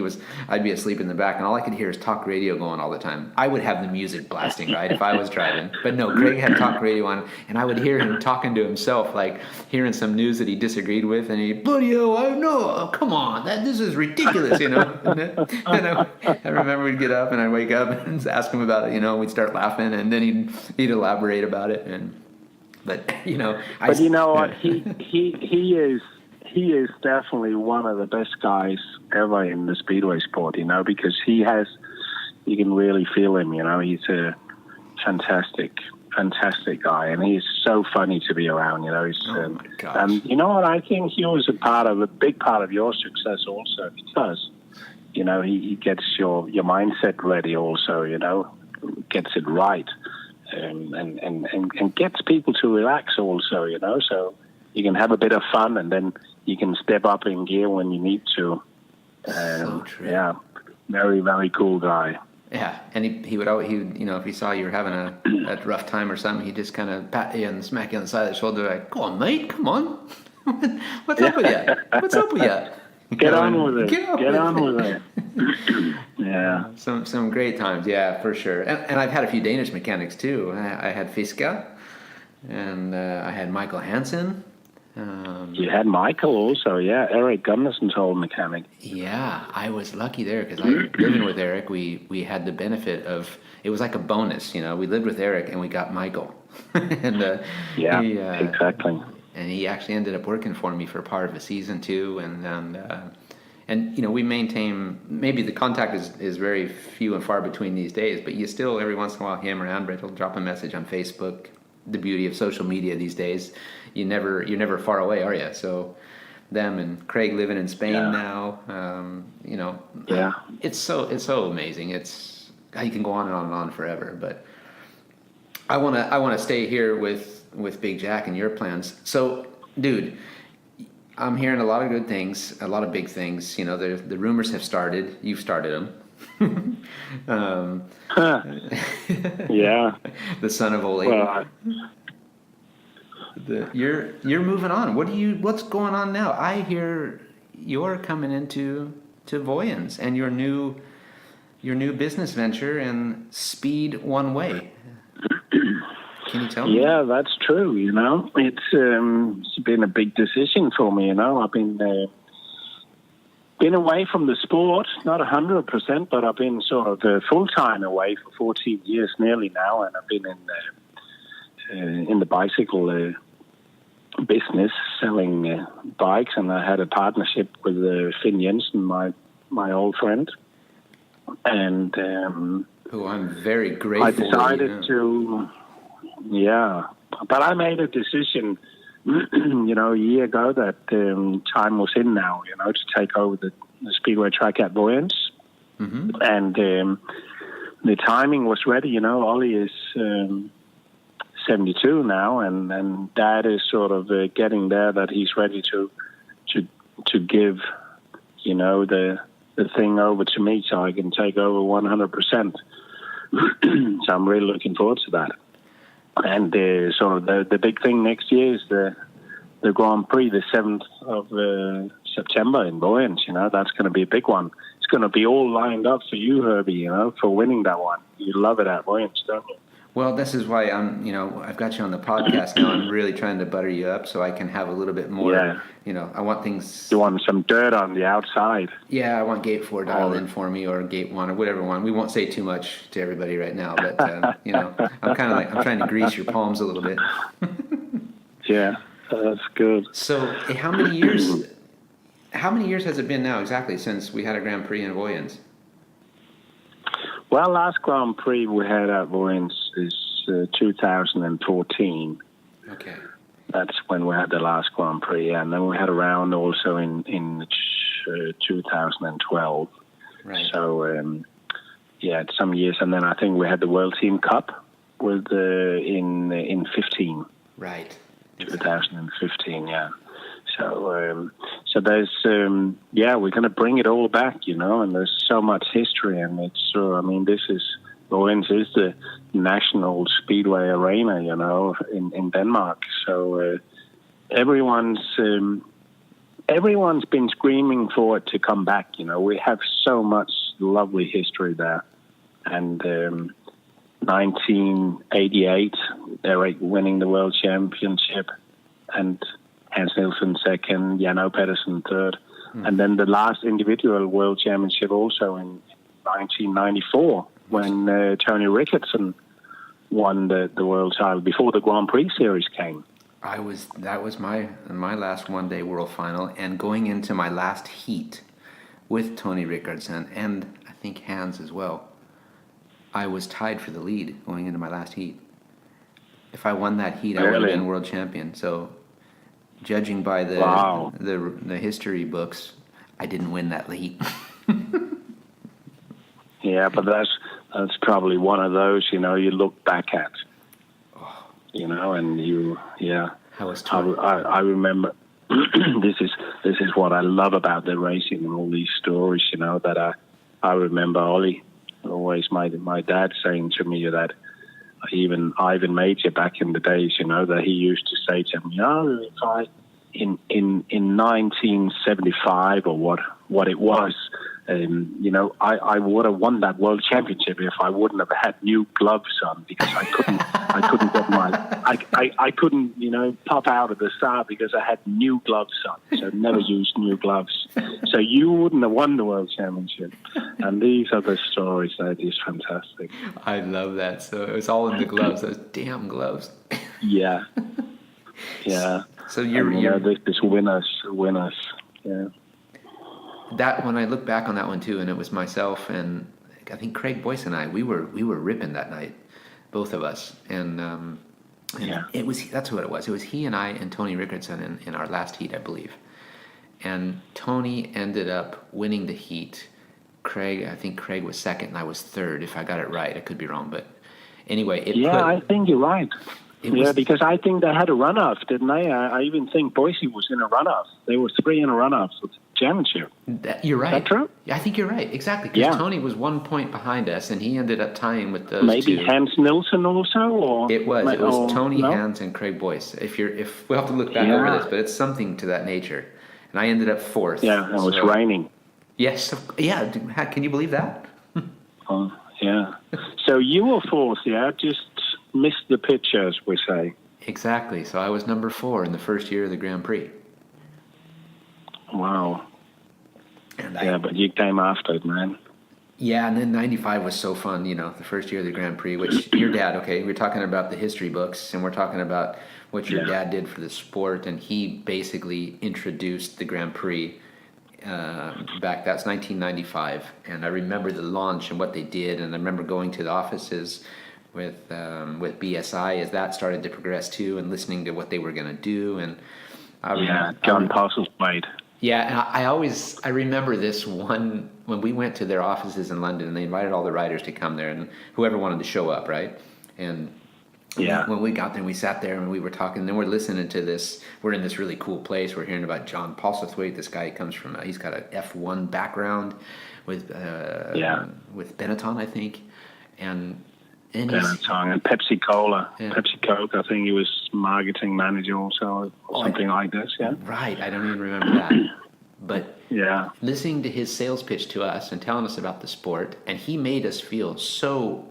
I'd be asleep in the back, and all I could hear is talk radio going all the time. I would have the music blasting, right, if I was driving. But no, Greg had talk radio on, and I would hear him talking to himself, like hearing some news that he disagreed with, and bloody hell, I know, come on, this is ridiculous, you know. And I remember we'd get up, and I'd wake up and ask him about it, you know, and we'd start laughing, and then he'd elaborate about it, But you know, you know what? He is definitely one of the best guys ever in the speedway sport. You know, because you can really feel him. You know, he's a fantastic guy, and he's so funny to be around. You know, and you know what? I think he was a big part of your success also, because you know he gets your mindset ready also. You know, gets it right. And gets people to relax also, you know, so you can have a bit of fun, and then you can step up in gear when you need to. So true. Yeah, very, very cool guy. Yeah, and he would always, you know, if he saw you were having a rough time or something, he'd just kind of pat you and smack you on the side of the shoulder, like, "Go on, mate, come on, what's up with you? What's up with you? Get on with it. Get on with it." Yeah. Some great times, yeah, for sure. And I've had a few Danish mechanics too. I had Fiska, and I had Michael Hansen. You had Michael also, yeah. Eric Gunnarsson's old mechanic. Yeah, I was lucky there because living with Eric, we had the benefit of, it was like a bonus, you know. We lived with Eric and we got Michael. And exactly. And he actually ended up working for me for part of a season too, and you know, we maintain, maybe the contact is very few and far between these days, but you still every once in a while ham around. Brett will drop a message on Facebook. The beauty of social media these days, you're never far away, are you? So them and Craig living in Spain now, you know, it's so amazing. It's, you can go on and on and on forever, but I want to stay here with Big Jack and your plans. So, dude, I'm hearing a lot of good things, a lot of big things. You know, the rumors have started. You've started them. Yeah. The son of Ole. Well, you're moving on. What's going on now? I hear you're coming into Vojens and your new business venture and Speed One Way. Can you tell me? Yeah, that's true. You know, it's been a big decision for me. You know, I've been away from the sport, not 100%, but I've been sort of full-time away for 14 years nearly now, and I've been in the bicycle business, selling bikes, and I had a partnership with Finn Jensen, my old friend, and who I'm very grateful. I decided to, but I made a decision, you know, a year ago that time was in now, you know, to take over the Speedway track at Vojens. Mm-hmm. And the timing was ready, you know. Ollie is 72 now, and Dad is sort of getting there that he's ready to give, you know, the thing over to me so I can take over 100%. So I'm really looking forward to that. And sort of the big thing next year is the Grand Prix, the 7th of September in Vojens. You know, that's going to be a big one. It's going to be all lined up for you, Herbie, you know, for winning that one. You love it at Vojens, don't you? Well, this is why I've got you on the podcast now. I'm really trying to butter you up so I can have a little bit more, you know, I want things. You want some dirt on the outside. Yeah, I want Gate 4 dialed in for me, or Gate 1, or whatever one. We won't say too much to everybody right now, but, you know, I'm trying to grease your palms a little bit. Yeah, that's good. So how many years has it been now exactly since we had a Grand Prix in Vojens? Well, last Grand Prix we had at Vojens is 2014. Okay. That's when we had the last Grand Prix, and then we had a round also in 2012. Right. So, some years, and then I think we had the World Team Cup with in 15. Right. 2015, yeah. So there's, we're going to bring it all back, and there's so much history, and it's, Vojens is the national speedway arena, in Denmark. So everyone's been screaming for it to come back. We have so much lovely history there. And 1988, Eric winning the World Championship, and Hans Nielsen second, Jano Pedersen third. And then the last individual World Championship also in 1994, when Tony Ricketson won the world title before the Grand Prix series came. That was my last one-day world final, and going into my last heat with Tony Ricketson and I think Hans as well, I was tied for the lead going into my last heat. If I won that heat, I would have been world champion. So, judging by the history books, I didn't win that heat. Yeah, but that's probably one of those, you look back at, and I was tired. I remember. This is what I love about the racing and all these stories, that I remember Ollie, always my dad saying to me that even Ivan Major back in the days, that he used to say to me, if I in 1975 or what it was, I would have won that world championship if I wouldn't have had new gloves on, because I couldn't I couldn't pop out of the start because I had new gloves on. So never used new gloves. So you wouldn't have won the world championship. And these are the stories that are just fantastic. I love that. So it was all in the gloves, those damn gloves. Yeah. Yeah. So this winners. Yeah. That, when I look back on that one too, and it was myself and I think Craig Boyce and I, we were ripping that night, both of us, and that's what it was. It was he and I and Tony Ricketson in our last heat, I believe, and Tony ended up winning the heat. I think Craig was second and I was third, if I got it right. I could be wrong, but anyway, I think you're right. Because I think they had a runoff, didn't they? I even think Boise was in a runoff. There were 3 in a runoff for the championship. You're right. Is that true? Yeah, I think you're right. Exactly. Because Tony was 1 point behind us, and he ended up tying with those Maybe two. Hans Nielsen also, or it was Tony, Hans, and Craig Boyce. If we'll have to look back over this, but it's something to that nature. And I ended up fourth. Yeah, it was raining. Yes. Yeah. Can you believe that? Yeah. So you were fourth. Yeah, just missed the pitch, as we say. Exactly. So I was number 4 in the first year of the Grand Prix. Wow. But you came after it, man. Yeah, and then 95 was so fun, the first year of the Grand Prix, which your dad, we're talking about the history books, and we're talking about what your dad did for the sport, and he basically introduced the Grand Prix back. That's 1995, and I remember the launch and what they did, and I remember going to the offices with BSI as that started to progress too, and listening to what they were going to do, and John Postlethwaite. Yeah, and I remember this one when we went to their offices in London, and they invited all the riders to come there, and whoever wanted to show up, right? And when we got there, we sat there and we were talking, and then we're listening to this. We're in this really cool place. We're hearing about John Postlethwaite. This guy comes from, he's got an F1 background with Benetton, I think, and Benetton and Pepsi Cola, Pepsi Coke. I think he was marketing manager also, or something like this. Yeah, right. I don't even remember that, but listening to his sales pitch to us and telling us about the sport, and he made us feel so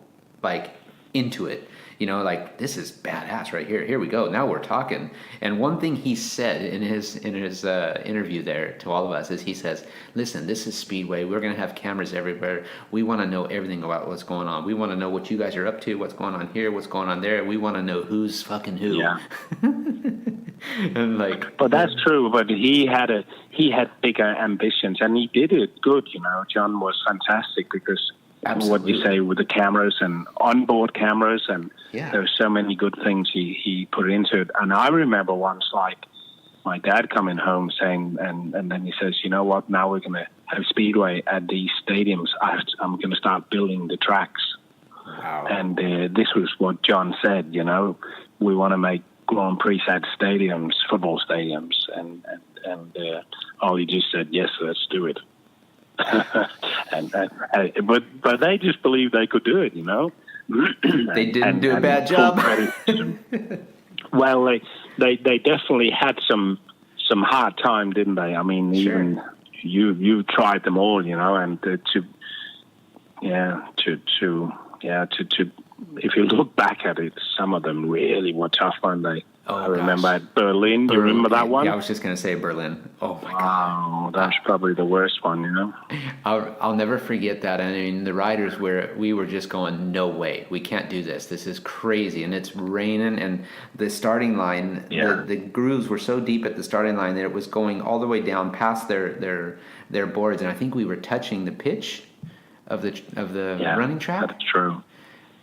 into it. This is badass right here. Here we go. Now we're talking. And one thing he said in his interview there to all of us is he says, "Listen, this is Speedway. We're going to have cameras everywhere. We want to know everything about what's going on. We want to know what you guys are up to, what's going on here, what's going on there. We want to know who's fucking who." Yeah. And but that's true. But he had bigger ambitions, and he did it good. John was fantastic because. Absolutely. What you say with the cameras and onboard cameras, and there's so many good things he put into it. And I remember once, my dad coming home saying, and then he says, "You know what? Now we're going to have Speedway at these stadiums. I'm going to start building the tracks." Wow. And this was what John said. We want to make Grand Prix at stadiums, football stadiums, and Ollie just said, yes, let's do it. But they just believed they could do it, you know. They didn't do a bad job. Well, they definitely had some hard time, didn't they? I mean, even you tried them all, you know, and to if you look back at it, some of them really were tough, weren't they? I remember at Berlin. Do you remember that one? Yeah, I was just going to say Berlin. Oh, my God. Wow, that's probably the worst one, you know? I'll never forget that. I mean, the riders we were just going, no way, we can't do this. This is crazy. And it's raining, and the starting line, the grooves were so deep at the starting line that it was going all the way down past their boards. And I think we were touching the pitch of the running track. That's true.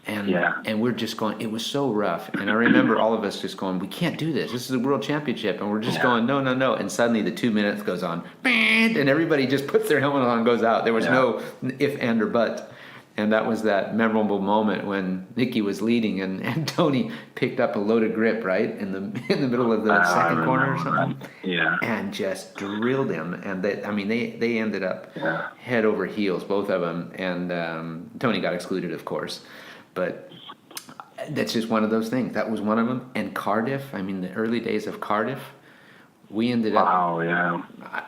And we're just going, it was so rough. And I remember all of us just going, we can't do this. This is a world championship. And we're just going, no. And suddenly the 2 minutes goes on. And everybody just puts their helmet on and goes out. There was no if, and, or but. And that was that memorable moment when Nicky was leading and Tony picked up a loaded grip, right? In the middle of the second corner or something. Yeah. And just drilled him. And they ended up head over heels, both of them. And Tony got excluded, of course. But that's just one of those things. That was one of them. And Cardiff, I mean, the early days of Cardiff, we ended up... Wow, yeah.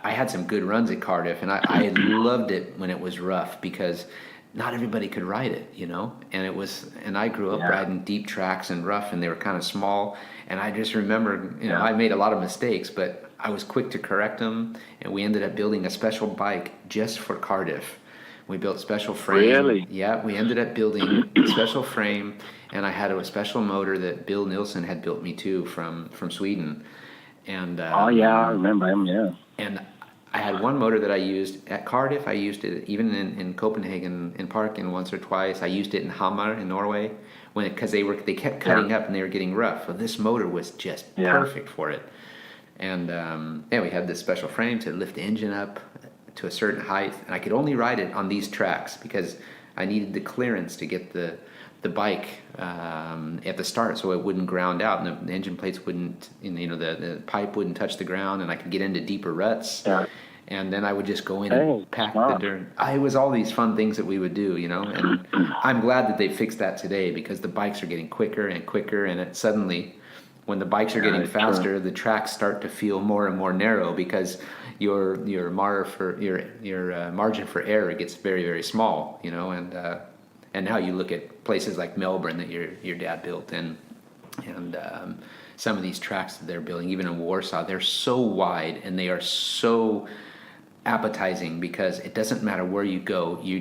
I had some good runs at Cardiff, and I loved it when it was rough because not everybody could ride it, you know? And I grew up riding deep tracks and rough, and they were kind of small. And I just remember, I made a lot of mistakes, but I was quick to correct them, and we ended up building a special bike just for Cardiff. We built special frame. Really? Yeah, we ended up building a special frame, and I had a special motor that Bill Nilsson had built me too from Sweden. And I remember him. Yeah. And I had one motor that I used at Cardiff. I used it even in Copenhagen in Parken once or twice. I used it in Hamar in Norway because they kept cutting up and they were getting rough. Well, this motor was just perfect for it. And we had this special frame to lift the engine up to a certain height, and I could only ride it on these tracks because I needed the clearance to get the bike at the start so it wouldn't ground out and the engine plates wouldn't, the pipe wouldn't touch the ground, and I could get into deeper ruts. Yeah. And then I would just go in and pack the dirt. It was all these fun things that we would do, and I'm glad that they fixed that today because the bikes are getting quicker and quicker, and it suddenly, when the bikes are getting faster, the tracks start to feel more and more narrow because your margin for error gets very, very small, and now you look at places like Melbourne that your dad built and some of these tracks that they're building, even in Warsaw, they're so wide and they are so appetizing because it doesn't matter where you go, you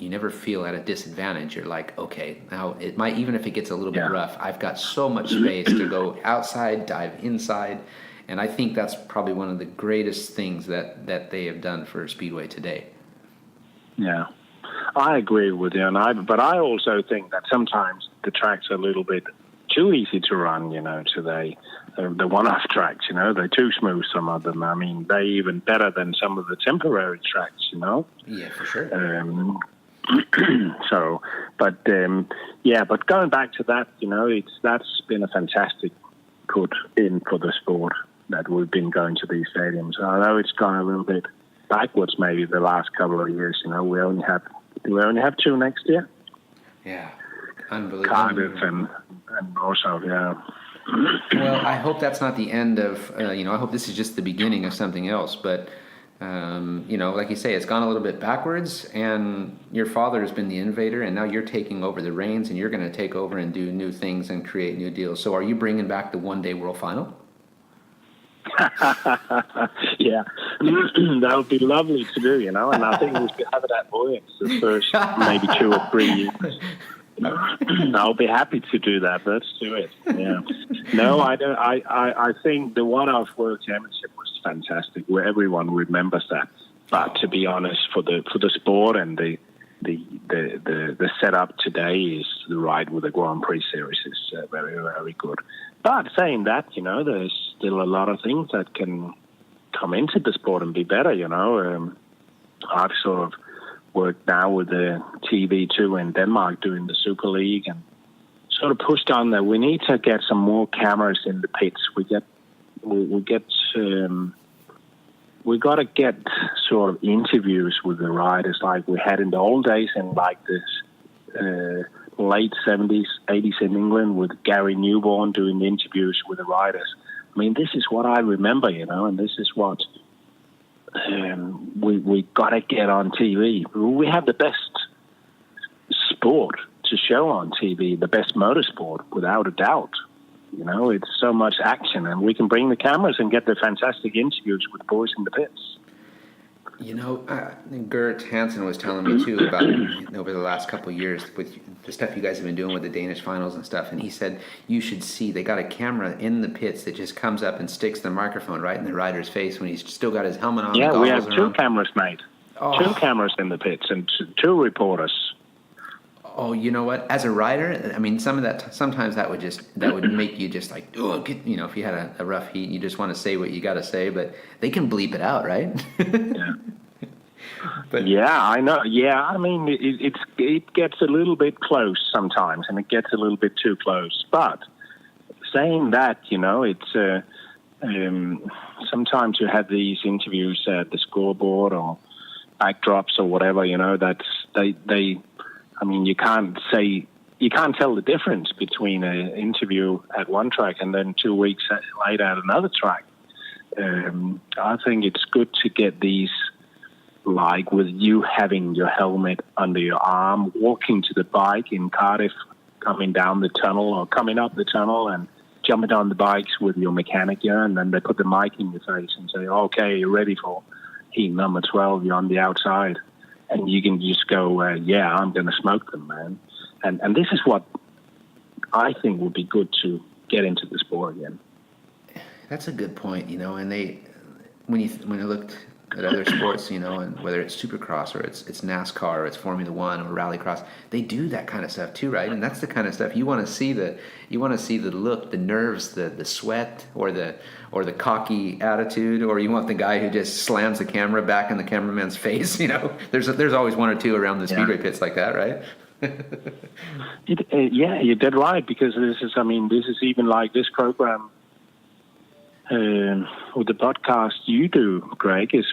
never feel at a disadvantage. You're like, okay, now it might, even if it gets a little bit rough, I've got so much space to go outside, dive inside. And I think that's probably one of the greatest things that they have done for Speedway today. Yeah, I agree with you, but I also think that sometimes the tracks are a little bit too easy to run, today. The one-off tracks, they're too smooth, some of them. I mean, they're even better than some of the temporary tracks, Yeah, for sure. But going back to that, that's been a fantastic put in for the sport that we've been going to these stadiums. I know it's gone a little bit backwards maybe the last couple of years. We only have two next year. Yeah, unbelievable. Cardiff and Warsaw, Well, I hope that's not the end of, I hope this is just the beginning of something else. But, like you say, it's gone a little bit backwards, and your father has been the innovator, and now you're taking over the reins, and you're going to take over and do new things and create new deals. So are you bringing back the one-day world final? Yeah, that would be lovely to do, and I think we should have it at Vojens the first maybe 2 or 3 years. I'll be happy to do that. Let's do it. Yeah. No, I don't. I think the one-off World Championship was fantastic, where everyone remembers that. But to be honest, for the sport and the setup today is the ride with the Grand Prix series is very, very good. But saying that, there's still a lot of things that can come into the sport and be better. I've sort of worked now with the TV2 in Denmark doing the Super League and sort of pushed on that we need to get some more cameras in the pits. We got to get sort of interviews with the riders like we had in the old days and like this late 70s, 80s in England with Gary Newborn doing interviews with the riders. I mean, this is what I remember, and this is what we got to get on TV. We have the best sport to show on TV, the best motorsport, without a doubt. It's so much action, and we can bring the cameras and get the fantastic interviews with the boys in the pits. Gert Hansen was telling me too about over the last couple of years with the stuff you guys have been doing with the Danish finals and stuff, and he said you should see they got a camera in the pits that just comes up and sticks the microphone right in the rider's face when he's still got his helmet on. Yeah, we have two cameras, mate. Oh. 2 cameras in the pits and 2 reporters. Oh, you know what? As a rider, I mean, sometimes that would make you just like, if you had a rough heat, you just want to say what you got to say, but they can bleep it out, right? Yeah. But yeah, I know. Yeah, I mean, it gets a little bit close sometimes, and it gets a little bit too close. But saying that, it's sometimes you have these interviews at the scoreboard or backdrops or whatever. That's they. I mean, you can't tell the difference between an interview at one track and then 2 weeks later at another track. I think it's good to get these, like with you having your helmet under your arm, walking to the bike in Cardiff, coming down the tunnel or coming up the tunnel and jumping on the bikes with your mechanic, and then they put the mic in your face and say, okay, you're ready for heat number 12, you're on the outside. And you can just go, I'm going to smoke them, man. And this is what I think would be good to get into the sport again. That's a good point, and when I looked at other sports, and whether it's Supercross or it's NASCAR or it's Formula One or Rallycross, they do that kind of stuff too, right? And that's the kind of stuff you want to see. You want to see the look, the nerves, the sweat, or the cocky attitude, or you want the guy who just slams the camera back in the cameraman's face. There's always 1 or 2 around the speedway pits like that, right? Yeah, you did right, because this is even like this program. With the podcast you do, Greg, this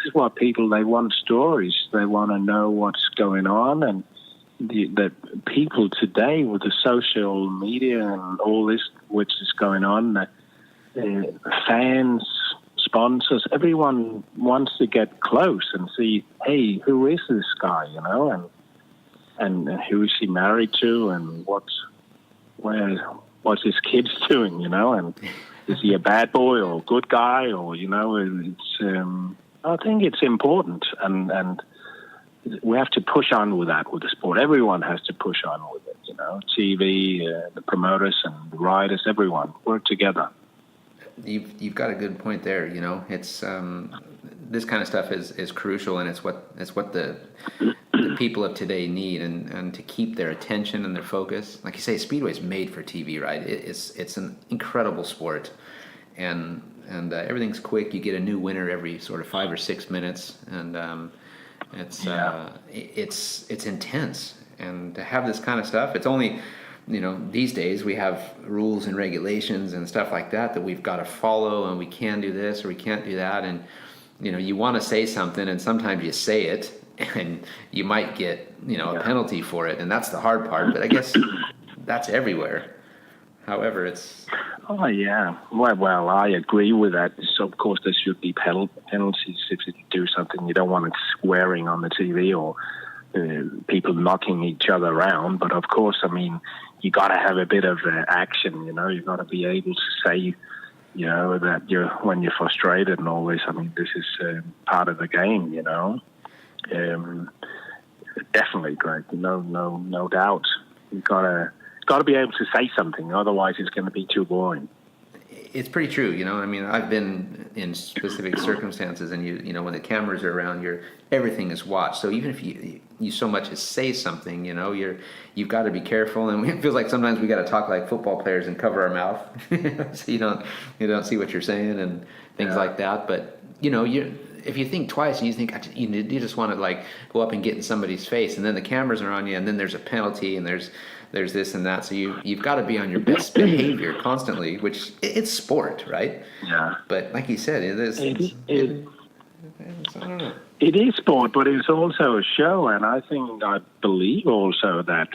is what people, they want stories. They want to know what's going on, and the people today with the social media and all this which is going on, fans, sponsors, everyone wants to get close and see, hey, who is this guy, and who is he married to, and what's his kids doing, and is he a bad boy or a good guy, or it's I think it's important, and we have to push on with that with the sport. Everyone has to push on with it, TV, the promoters and the riders, everyone work together. You've got a good point there. It's this kind of stuff is crucial, and it's what the people of today need, and to keep their attention and their focus. Like you say, Speedway's made for TV, right? It's an incredible sport, and everything's quick. You get a new winner every sort of 5 or 6 minutes, and it's intense. And to have this kind of stuff, it's only, these days we have rules and regulations and stuff like that we've got to follow, and we can do this or we can't do that, and you want to say something, and sometimes you say it, and you might get, a penalty for it, and that's the hard part. But I guess that's everywhere. However, it's... Oh, yeah. Well, I agree with that. So, of course, there should be penalties if you do something. You don't want it swearing on the TV or people knocking each other around. But, of course, you got to have a bit of action, You got to be able to say... that when you're frustrated and all this, this is part of the game, Definitely, Greg. No doubt. You gotta be able to say something, otherwise it's going to be too boring. It's pretty true, I've been in specific circumstances, and when the cameras are around, everything is watched. So even if you so much as say something, you've got to be careful. And it feels like sometimes we got to talk like football players and cover our mouth, so you don't see what you're saying and things like that. But if you think twice and you think you just want to like go up and get in somebody's face, and then the cameras are on you, and then there's a penalty, and there's there's this and that. So you've got to be on your best behavior constantly, which it's sport, right? Yeah. But like you said, it is. I don't know. It is sport, but it's also a show, and I believe also that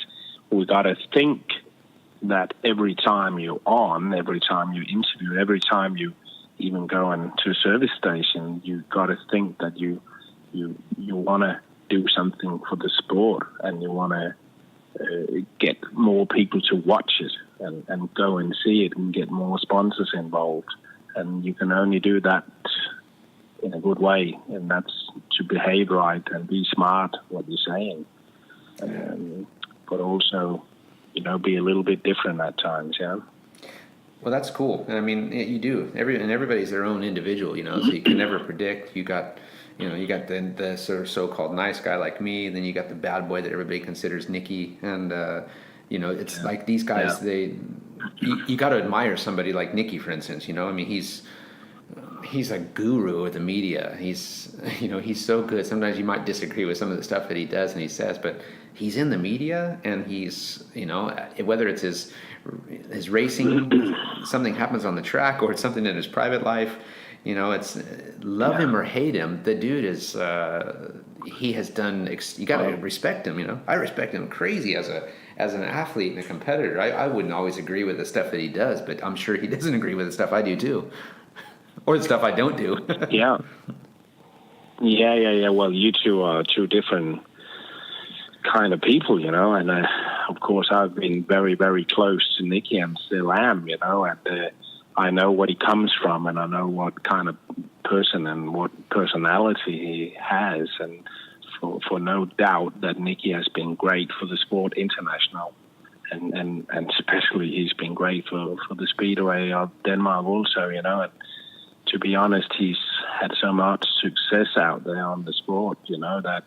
we got to think that every time you're on, every time you interview, every time you even go into a service station, you got to think that you want to do something for the sport, and you want to get more people to watch it and go and see it and get more sponsors involved. And you can only do that in a good way, and that's to behave right and be smart what you're saying, but also, be a little bit different at times. Yeah. Well, that's cool. And I mean, you do. Everybody's their own individual, so you can never predict. You got the sort of so-called nice guy like me, then you got the bad boy that everybody considers Nicky, and it's like these guys. You got to admire somebody like Nicky, for instance. I mean, he's a guru of the media. He's so good. Sometimes you might disagree with some of the stuff that he does and he says, but he's in the media, and he's, whether it's his racing, something happens on the track, or it's something in his private life, it's love him or hate him. The dude is, he has done, you got to respect him, I respect him crazy as an athlete and a competitor. I wouldn't always agree with the stuff that he does, but I'm sure he doesn't agree with the stuff I do too. Or the stuff I don't do. Yeah. Well, you two are two different kind of people, and of course I've been very, very close to Nicky and still am, and I know what he comes from, and I know what kind of person and what personality he has, and for no doubt that Nicky has been great for the sport international, and especially he's been great for the Speedway of Denmark also, and to be honest, he's had so much success out there on the sport, that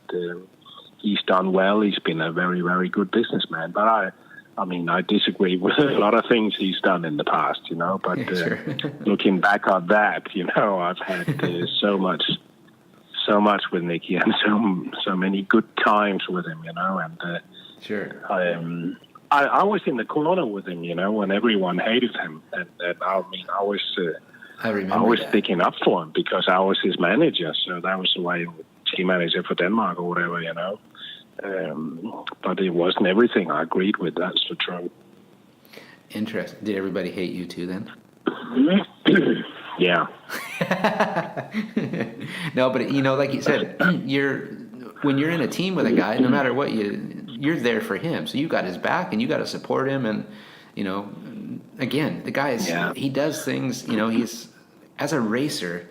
he's done well. He's been a very, very good businessman. But I disagree with a lot of things he's done in the past, But sure. Looking back on that, I've had so much with Nicky and so many good times with him, And sure. I was in the corner with him, when everyone hated him, and I was sticking up for him because I was his manager, so that was the way, team manager for Denmark or whatever, But it wasn't everything I agreed with, that's for true. Interesting. Did everybody hate you too then? Yeah. No, but like you said, when you're in a team with a guy, no matter what, you're there for him. So you got his back and you got to support him, and again, the guy he does things, he's, as a racer,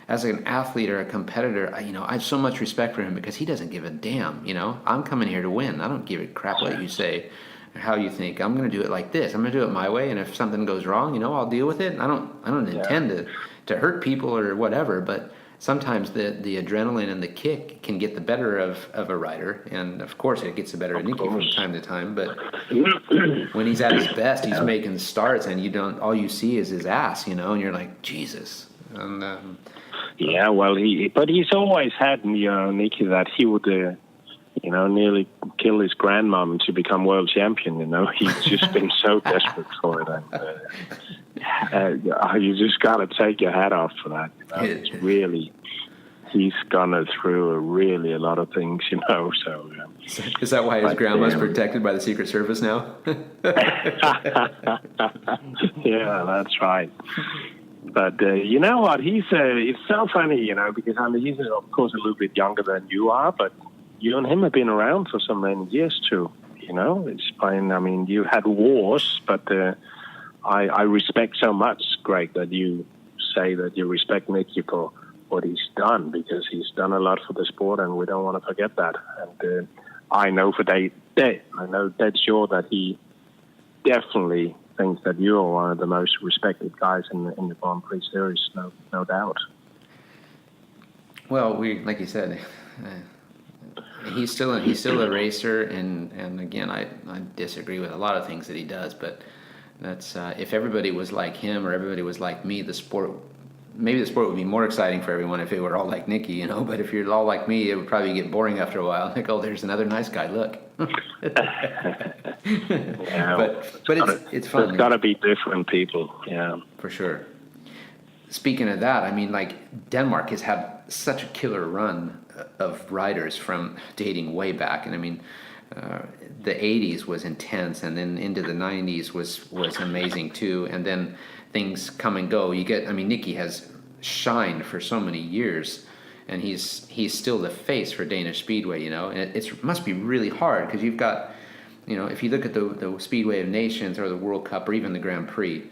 as an athlete or a competitor, I have so much respect for him because he doesn't give a damn, I'm coming here to win. I don't give a crap what you say or how you think. I'm going to do it like this. I'm going to do it my way, and if something goes wrong, I'll deal with it. I don't intend to hurt people or whatever, but sometimes the adrenaline and the kick can get the better of a rider, and of course it gets the better of Nicky from time to time. But when he's at his best, he's making starts, and all you see is his ass, and you're like, Jesus. And well, he's always had, Nicky, that he would, nearly kill his grandmom to become world champion. He's just been so desperate for it, and you just got to take your hat off for that. It's really, he's gone through a lot of things, So is that why his grandma's protected by the Secret Service now? Yeah, that's right. But you know what? It's so funny, because he's of course a little bit younger than you are, but you and him have been around for so many years too. It's fine. You had wars, but I respect so much, Greg, that you say that you respect Nicky for what he's done, because he's done a lot for the sport, and we don't want to forget that. And I know dead sure that he definitely thinks that you are one of the most respected guys in the Grand Prix series, no doubt. Well, like you said, he's still a racer, and again, I disagree with a lot of things that he does, but that's if everybody was like him or everybody was like me, the sport maybe the sport would be more exciting for everyone if it were all like Nicky, you know. But if you're all like me, it would probably get boring after a while. Like, oh, there's another nice guy. Look. Yeah, but it's fun. There's got to be different people. Yeah, for sure. Speaking of that, I mean, like Denmark has had such a killer run of riders from dating way back, and I mean, the '80s was intense, and then into the '90s was amazing too, and then things come and go. I mean, Nicky has shined for so many years, and he's still the face for Danish Speedway, you know. And it must be really hard because you've got, you know, if you look at the Speedway of Nations or the World Cup or even the Grand Prix,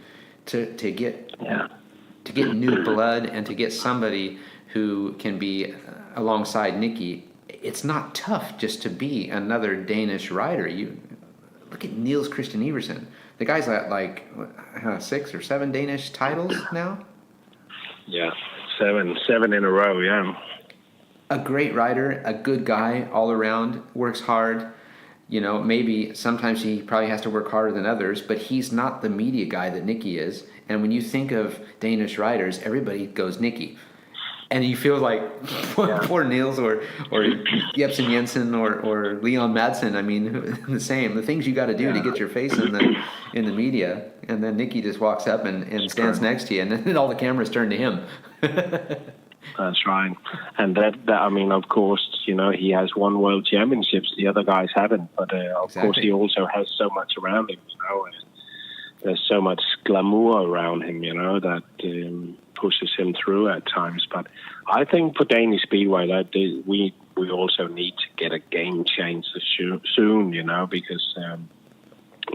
to get new blood and to get somebody who can be alongside Nicky, it's not tough just to be another Danish rider. You look at Niels Christian Iversen. The guy's got like 6 or 7 Danish titles now. Yeah, seven in a row. Yeah, a great rider, a good guy all around, works hard. You know, maybe sometimes he probably has to work harder than others, but he's not the media guy that Nicky is. And when you think of Danish riders, everybody goes Nicky. And you feel like poor Niels or Jebsen Jensen or Leon Madsen. I mean, the same. The things you got to do to get your face in the media, and then Nicky just walks up and stands next to you, and then all the cameras turn to him. That's right. And that I mean, of course, you know, he has won world championships. The other guys haven't, but of course, he also has so much around him. You know, and there's so much glamour around him. You know that. Pushes him through at times, but I think for Danish Speedway that we also need to get a game change soon, you know, because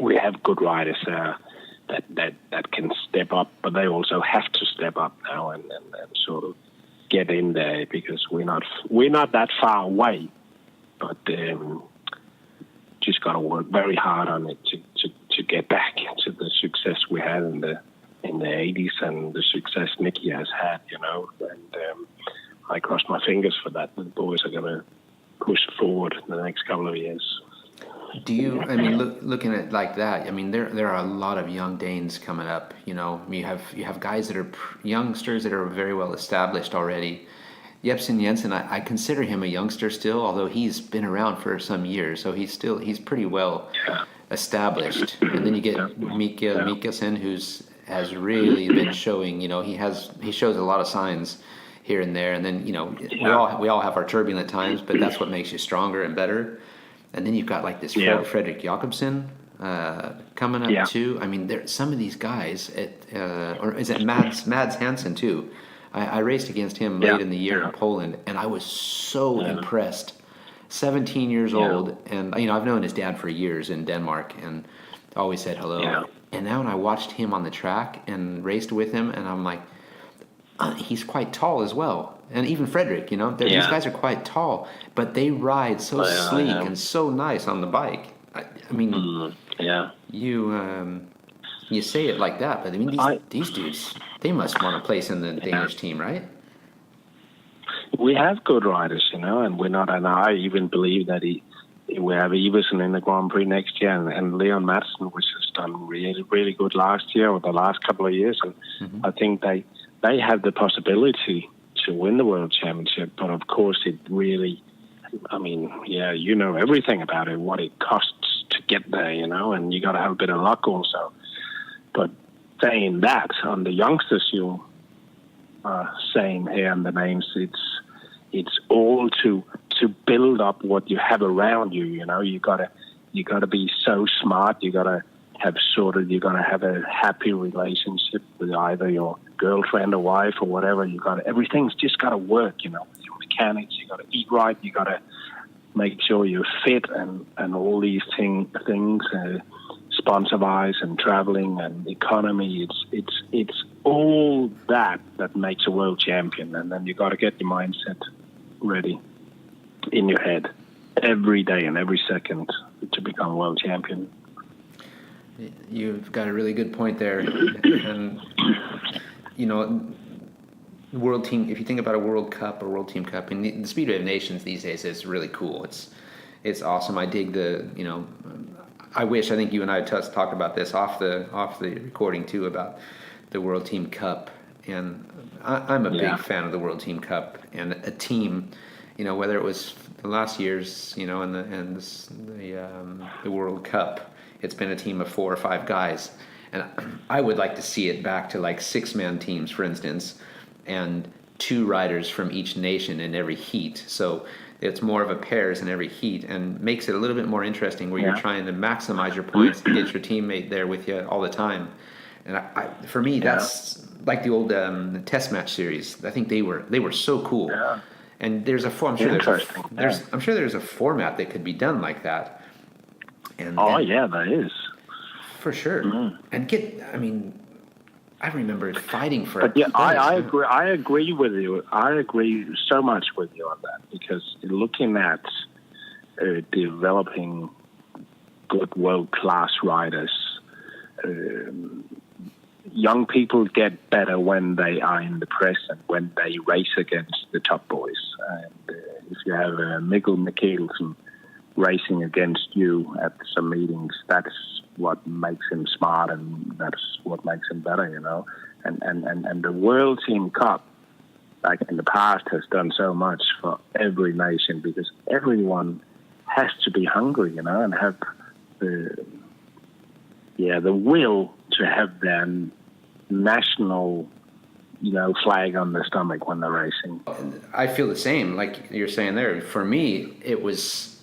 we have good riders that can step up, but they also have to step up now and sort of get in there because we're not that far away, but just got to work very hard on it to get back to the success we had in the 80s and the success Nicky has had, you know, and I cross my fingers for that. The boys are going to push forward in the next couple of years. Do you, I mean, looking at it like that, I mean, there are a lot of young Danes coming up, you know. You have guys that are youngsters that are very well established already. Jebsen Jensen, I consider him a youngster still, although he's been around for some years, so he's pretty well established. And then you get Mikkelsen, has really been showing, you know, he shows a lot of signs here and there, and then, you know, we all have our turbulent times, but that's what makes you stronger and better. And then you've got like this Fredrik Jakobsen coming up too. I mean, there some of these guys or is it Mads Hansen too? I raced against him late in the year in Poland, and I was so impressed. 17 years old, and you know, I've known his dad for years in Denmark, and always said hello. Yeah. And now when I watched him on the track and raced with him, and I'm like, he's quite tall as well. And even Frederick, you know, these guys are quite tall, but they ride so sleek and so nice on the bike. I mean, you say it like that, but I mean, these dudes, they must want a place in the Danish team, right? We have good riders, you know, and I even believe that we have Iversen in the Grand Prix next year, and Leon Madsen, which has done really, really good last year or the last couple of years. And I think they have the possibility to win the World Championship. But of course, it really, I mean, you know everything about it, what it costs to get there, you know, and you got to have a bit of luck also. But saying that, on the youngsters you're saying here in the names, it's all to build up what you have around you. You know, you gotta be so smart. You gotta have a happy relationship with either your girlfriend or wife or whatever. Everything's just gotta work. You know, your mechanics. You gotta eat right. You gotta make sure you're fit and all these things. Sponsor-wise and traveling and economy. It's all that makes a world champion. And then you got to get your mindset ready in your head every day and every second to become a world champion. You've got a really good point there. And, you know, the world team, if you think about a World Cup or World Team Cup, and the Speedway of Nations these days is really cool. It's awesome. I dig I think you and I talked about this off the recording too, about the World Team Cup And I'm a Yeah. big fan of the World Team Cup and a team. Whether it was the last year's, and the World Cup, it's been a team of 4 or 5 guys, and I would like to see it back to like 6-man teams, for instance, and 2 riders from each nation in every heat. So it's more of a pairs in every heat, and makes it a little bit more interesting, where you're trying to maximize your points to get your teammate there with you all the time. And for me, that's like the old test match series. I think they were so cool. Yeah. And there's a I'm sure I'm sure there's a format that could be done like that. And there is. For sure. And I remember fighting for. But I agree. I agree with you. I agree so much with you on that, because looking at developing good world-class riders, young people get better when they are in the present, when they race against the top boys. And if you have Mikkel Mikkelsen racing against you at some meetings, that's what makes him smart, and that's what makes him better, And the World Team Cup, like in the past, has done so much for every nation, because everyone has to be hungry, and have the will to have their national, flag on their stomach when they're racing. I feel the same, like you're saying there. For me, it was,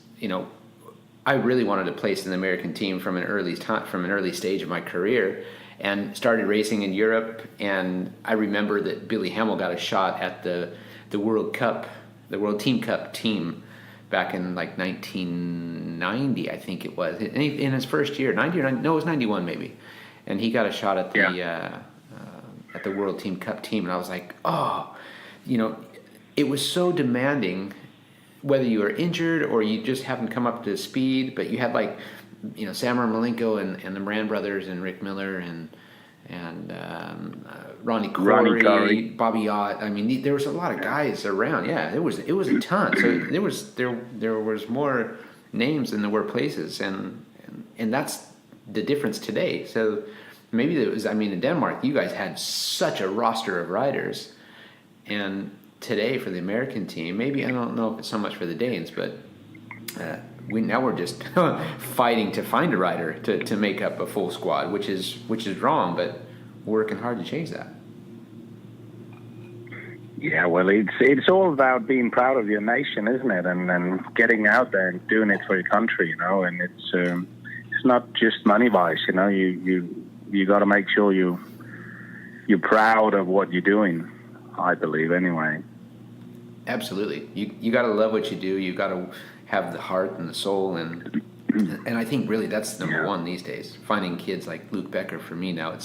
I really wanted to place in the American team from an early stage of my career, and started racing in Europe. And I remember that Billy Hamill got a shot at the World Cup, the World Team Cup team, back in like 1990, I think it was, in his first year, 90 or 90, no, it was 91 maybe, and he got a shot at the World Team Cup team, and I was like, it was so demanding, whether you were injured or you just haven't come up to speed, but you had Samar Malenko and the Moran brothers and Rick Miller and Ronnie Corey, Bobby Ott. There was a lot of guys around. Yeah, it was a ton. So there was more names than there were places, and that's the difference today. So maybe it was. In Denmark, you guys had such a roster of riders, and today for the American team, maybe I don't know if it's so much for the Danes, but we're just fighting to find a rider to make up a full squad, which is wrong, but we're working hard to change that. Yeah, well, it's all about being proud of your nation, isn't it? And getting out there and doing it for your country, And it's not just money wise, You got to make sure you're proud of what you're doing. I believe, anyway. Absolutely. You got to love what you do. You got to have the heart and the soul, and I think really that's number one these days. Finding kids like Luke Becker, for me now,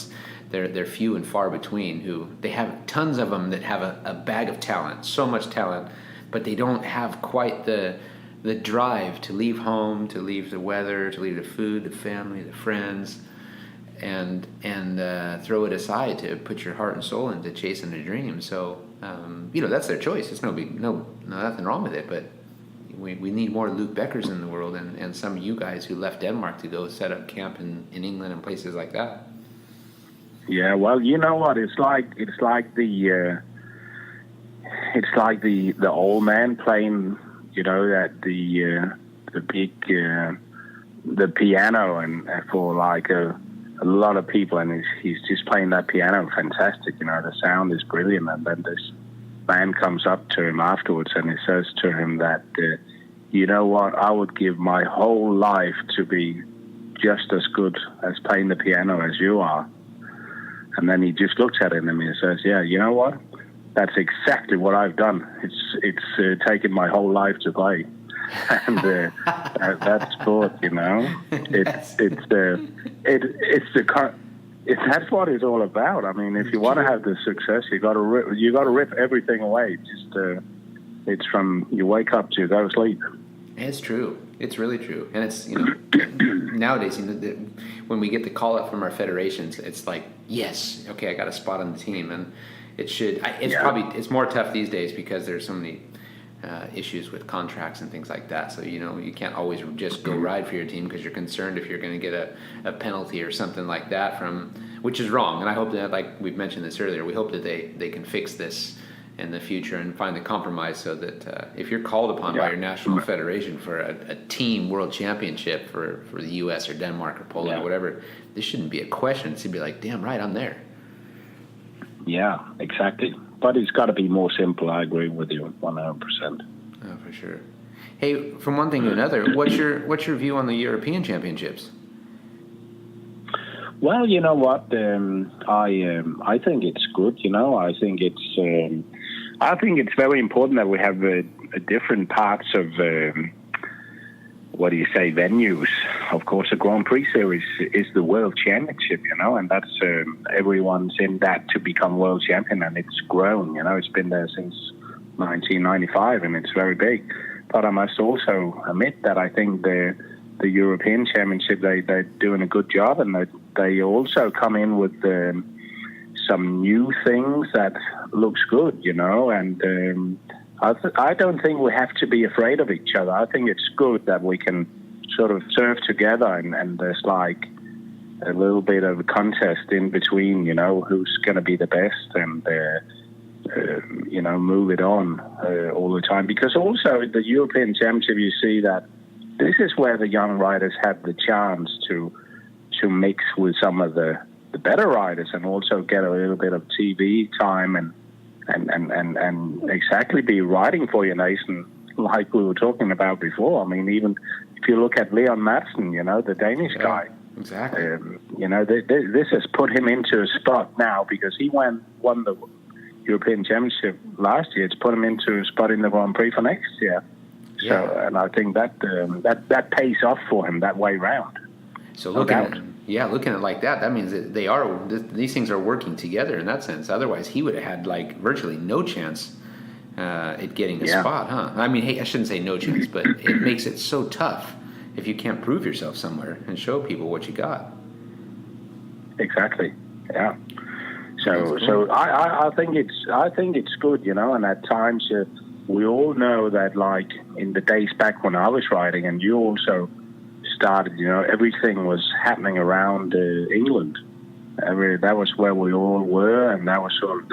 they're few and far between. Who they have tons of them that have a bag of talent, so much talent, but they don't have quite the drive to leave home, to leave the weather, to leave the food, the family, the friends, and throw it aside to put your heart and soul into chasing a dream. So that's their choice. It's nothing wrong with it, but we need more Luke Beckers in the world, and some of you guys who left Denmark to go set up camp in England and places like that. Yeah, well, you know what? It's like the old man playing, at the big the piano, and for like a lot of people, and he's just playing that piano fantastic. The sound is brilliant, and then this man comes up to him afterwards and he says to him that, you know what, I would give my whole life to be just as good as playing the piano as you are. And then he just looks at him and he says, yeah, you know what, that's exactly what I've done. It's taken my whole life to play. And that's sport, that's what it's all about. If you want to have the success, you got to rip everything away. It's from you wake up to you go to sleep. It's true. It's really true. And it's nowadays when we get the call up from our federations, it's like, yes, okay, I got a spot on the team, and it's more tough these days because there's so many issues with contracts and things like that. So, you can't always just go ride for your team because you're concerned if you're going to get a penalty or something like that which is wrong. And I hope that, like we've mentioned this earlier, we hope that they can fix this in the future and find a compromise so that if you're called upon by your national federation for a team world championship for the U.S. or Denmark or Poland or whatever, this shouldn't be a question. It should be like, damn right, I'm there. Yeah, exactly. But it's got to be more simple. I agree with you 100%. Oh, for sure. Hey, from one thing to another, what's your view on the European Championships? Well, you know what? I think it's good. I think it's very important that we have different parts of venues. Of course, the Grand Prix series is the World Championship, and that's everyone's in that to become world champion, and it's grown. It's been there since 1995, and it's very big. But I must also admit that I think the European Championship they're doing a good job, and they also come in with some new things that looks good, and I don't think we have to be afraid of each other. I think it's good that we can sort of serve together, and there's like a little bit of a contest in between, who's going to be the best, and move it on all the time. Because also the European Championship, you see that this is where the young riders have the chance to mix with some of the better riders and also get a little bit of TV time and exactly be riding for your nation, like we were talking about before. I mean, even if you look at Leon Madsen, the Danish guy. Exactly. This has put him into a spot now because he won the European Championship last year. It's put him into a spot in the Grand Prix for next year. Yeah. So, and I think that pays off for him that way round. So looking at it like that means that these things are working together in that sense. Otherwise, he would have had like virtually no chance at getting a spot, huh? I mean, hey, I shouldn't say no chance, but it makes it so tough if you can't prove yourself somewhere and show people what you got. Exactly. Yeah. So I think it's good, and at times we all know that, like in the days back when I was riding, and you also started, everything was happening around England. That was where we all were, and that was sort of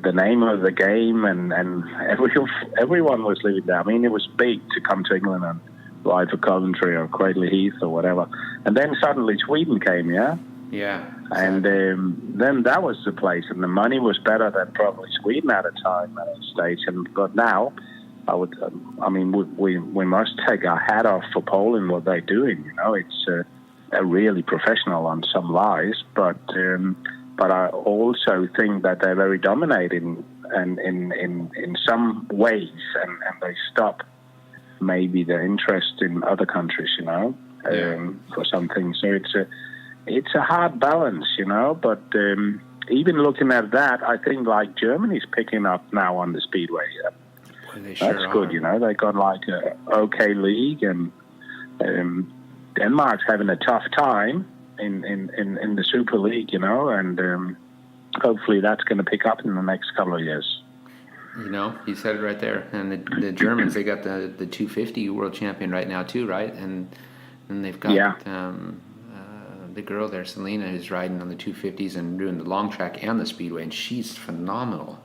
the name of the game, and everyone was living there. I mean, it was big to come to England and ride for Coventry or Cradley Heath or whatever. And then suddenly Sweden came, Yeah. And then that was the place, and the money was better than probably Sweden at a time at a stage. But now, we must take our hat off for Poland, what they're doing. It's they're really professional on some lies, but I also think that they're very dominating and in some ways, and they stop maybe the interest in other countries, for some things. So it's a hard balance, but even looking at that, I think like Germany's picking up now on the speedway. That's good, They got like a okay league, and Denmark's having a tough time in the Super League, and hopefully that's going to pick up in the next couple of years. You said it right there. And the Germans, they got the 250 world champion right now too, right? And they've got the girl there, Selena, who's riding on the 250s and doing the long track and the speedway, and she's phenomenal.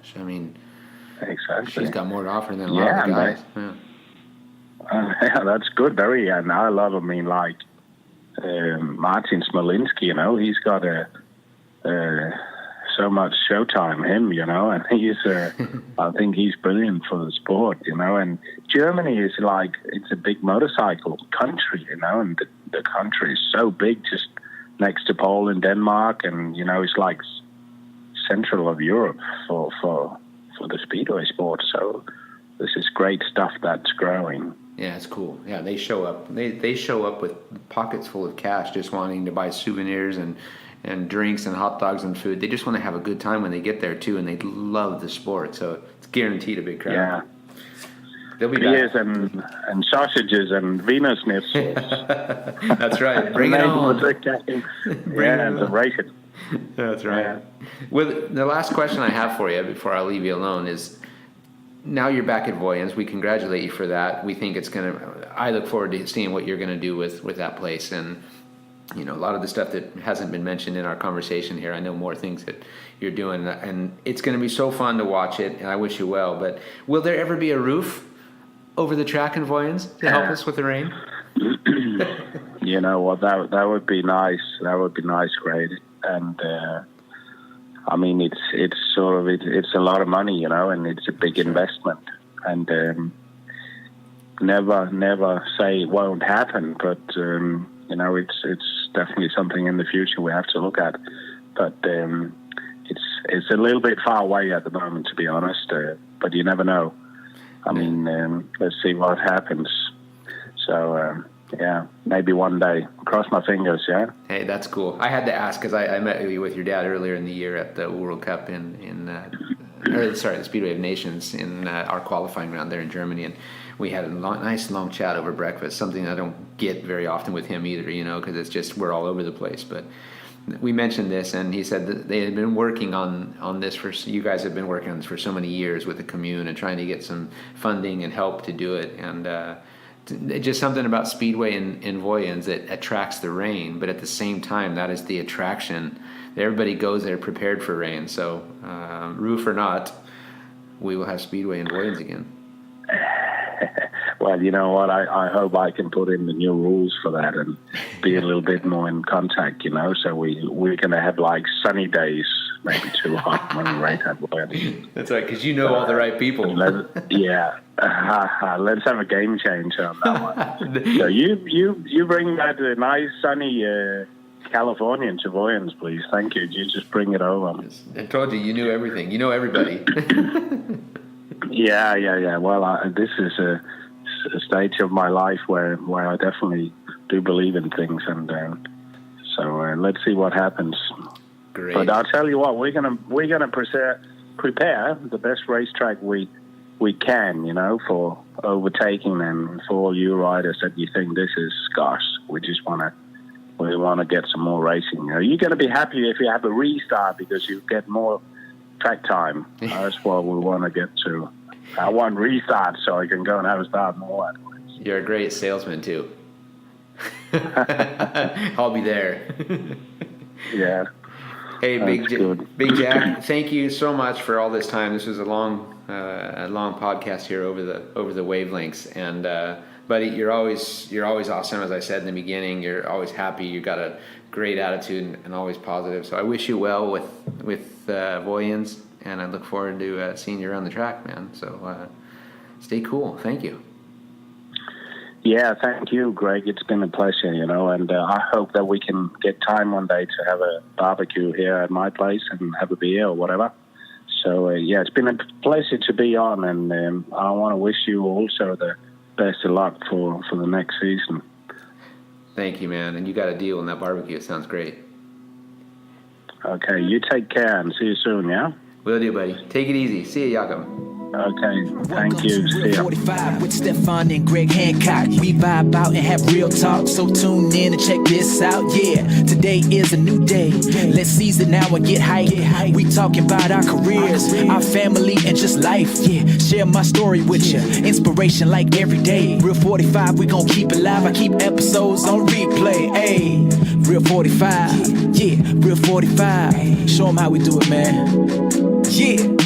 Exactly. She's got more to offer than a lot of the guys. That's good. Very, and I love. I mean, like Martin Smolinski, he's got so much showtime. And he's, I think he's brilliant for the sport. And Germany is like, it's a big motorcycle country. And the country is so big, just next to Poland, Denmark, and it's like central of Europe for the speedway sport. So this is great stuff that's growing. Yeah, it's cool. Yeah, they show up. They show up with pockets full of cash, just wanting to buy souvenirs and drinks and hot dogs and food. They just want to have a good time when they get there too, and they love the sport. So it's guaranteed a big crowd. Yeah. They'll be beers back. and sausages and Wiener Schnitzels. That's right. Bring it on. The racing. That's right. Yeah. Well, the last question I have for you before I leave you alone is, now you're back at Vojens. We congratulate you for that. We think I look forward to seeing what you're going to do with that place. And, you know, a lot of the stuff that hasn't been mentioned in our conversation here, I know more things that you're doing, and it's going to be so fun to watch it, and I wish you well. But will there ever be a roof over the track in Vojens to help us with the rain? You know what, that would be nice. That would be nice, Greg. And I mean, it's a lot of money, you know, and it's a big investment. And never say it won't happen, but you know, it's definitely something in the future we have to look at. But it's a little bit far away at the moment, to be honest. But you never know. I mean, let's see what happens. So, yeah, maybe one day. Cross my fingers, yeah? Hey, that's cool. I had to ask because I met you with your dad earlier in the year at the World Cup the Speedway of Nations in our qualifying ground there in Germany, and we had a nice long chat over breakfast, something I don't get very often with him either, you know, because it's just we're all over the place. But we mentioned this, and he said that they had been working on this you guys have been working on this for so many years with the commune and trying to get some funding and help to do it, and just something about Speedway in Vojens that attracts the rain, but at the same time, that is the attraction. Everybody goes there prepared for rain. So, roof or not, we will have Speedway in Vojens again. Well, you know what? I hope I can put in the new rules for that and be a little bit more in contact, you know, so we're going to have like sunny days, maybe too hot when we race at Vojens. That's right, because you know all the right people. Yeah. Let's have a game changer on that one. So you bring that nice sunny Californian to Vojens, please. Thank you. You just bring it over. I told you knew everything. You know everybody. Yeah. Well, this is a stage of my life where I definitely do believe in things, and so let's see what happens. Great. But I'll tell you what, we're gonna prepare the best racetrack we can, you know, for overtaking and for all you riders that you think this is scarce. We want to get some more racing. You know, you're going to be happy if you have a restart because you get more track time. That's what we want to get to. I want restart so I can go and have a start more. You're a great salesman too. I'll be there. Yeah. Hey, Big Jack, thank you so much for all this time. This was a long podcast here over the wavelengths, and buddy, you're always awesome. As I said in the beginning, you're always happy. You got a great attitude and always positive. So I wish you well with Vojens, and I look forward to seeing you around the track, man. So stay cool. Thank you. Yeah, thank you, Greg. It's been a pleasure, you know, and I hope that we can get time one day to have a barbecue here at my place and have a beer or whatever. So, yeah, it's been a pleasure to be on, and I want to wish you also the best of luck for the next season. Thank you, man. And you got a deal on that barbecue. It sounds great. Okay, you take care and see you soon, yeah? Will do, buddy. Take it easy. See you, Jacob. Okay, thank you. See ya. 45 with Stefan and Greg Hancock. We vibe out and have real talk, so tune in and check this out. Yeah, today is a new day. Let's seize it now and get hype. We talking about our careers, our family, and just life. Yeah, share my story with you. Inspiration like every day. Real 45, we gon' keep it live. I keep episodes on replay. Ayy, Real 45. Yeah, Real 45. Show them how we do it, man. Yeah.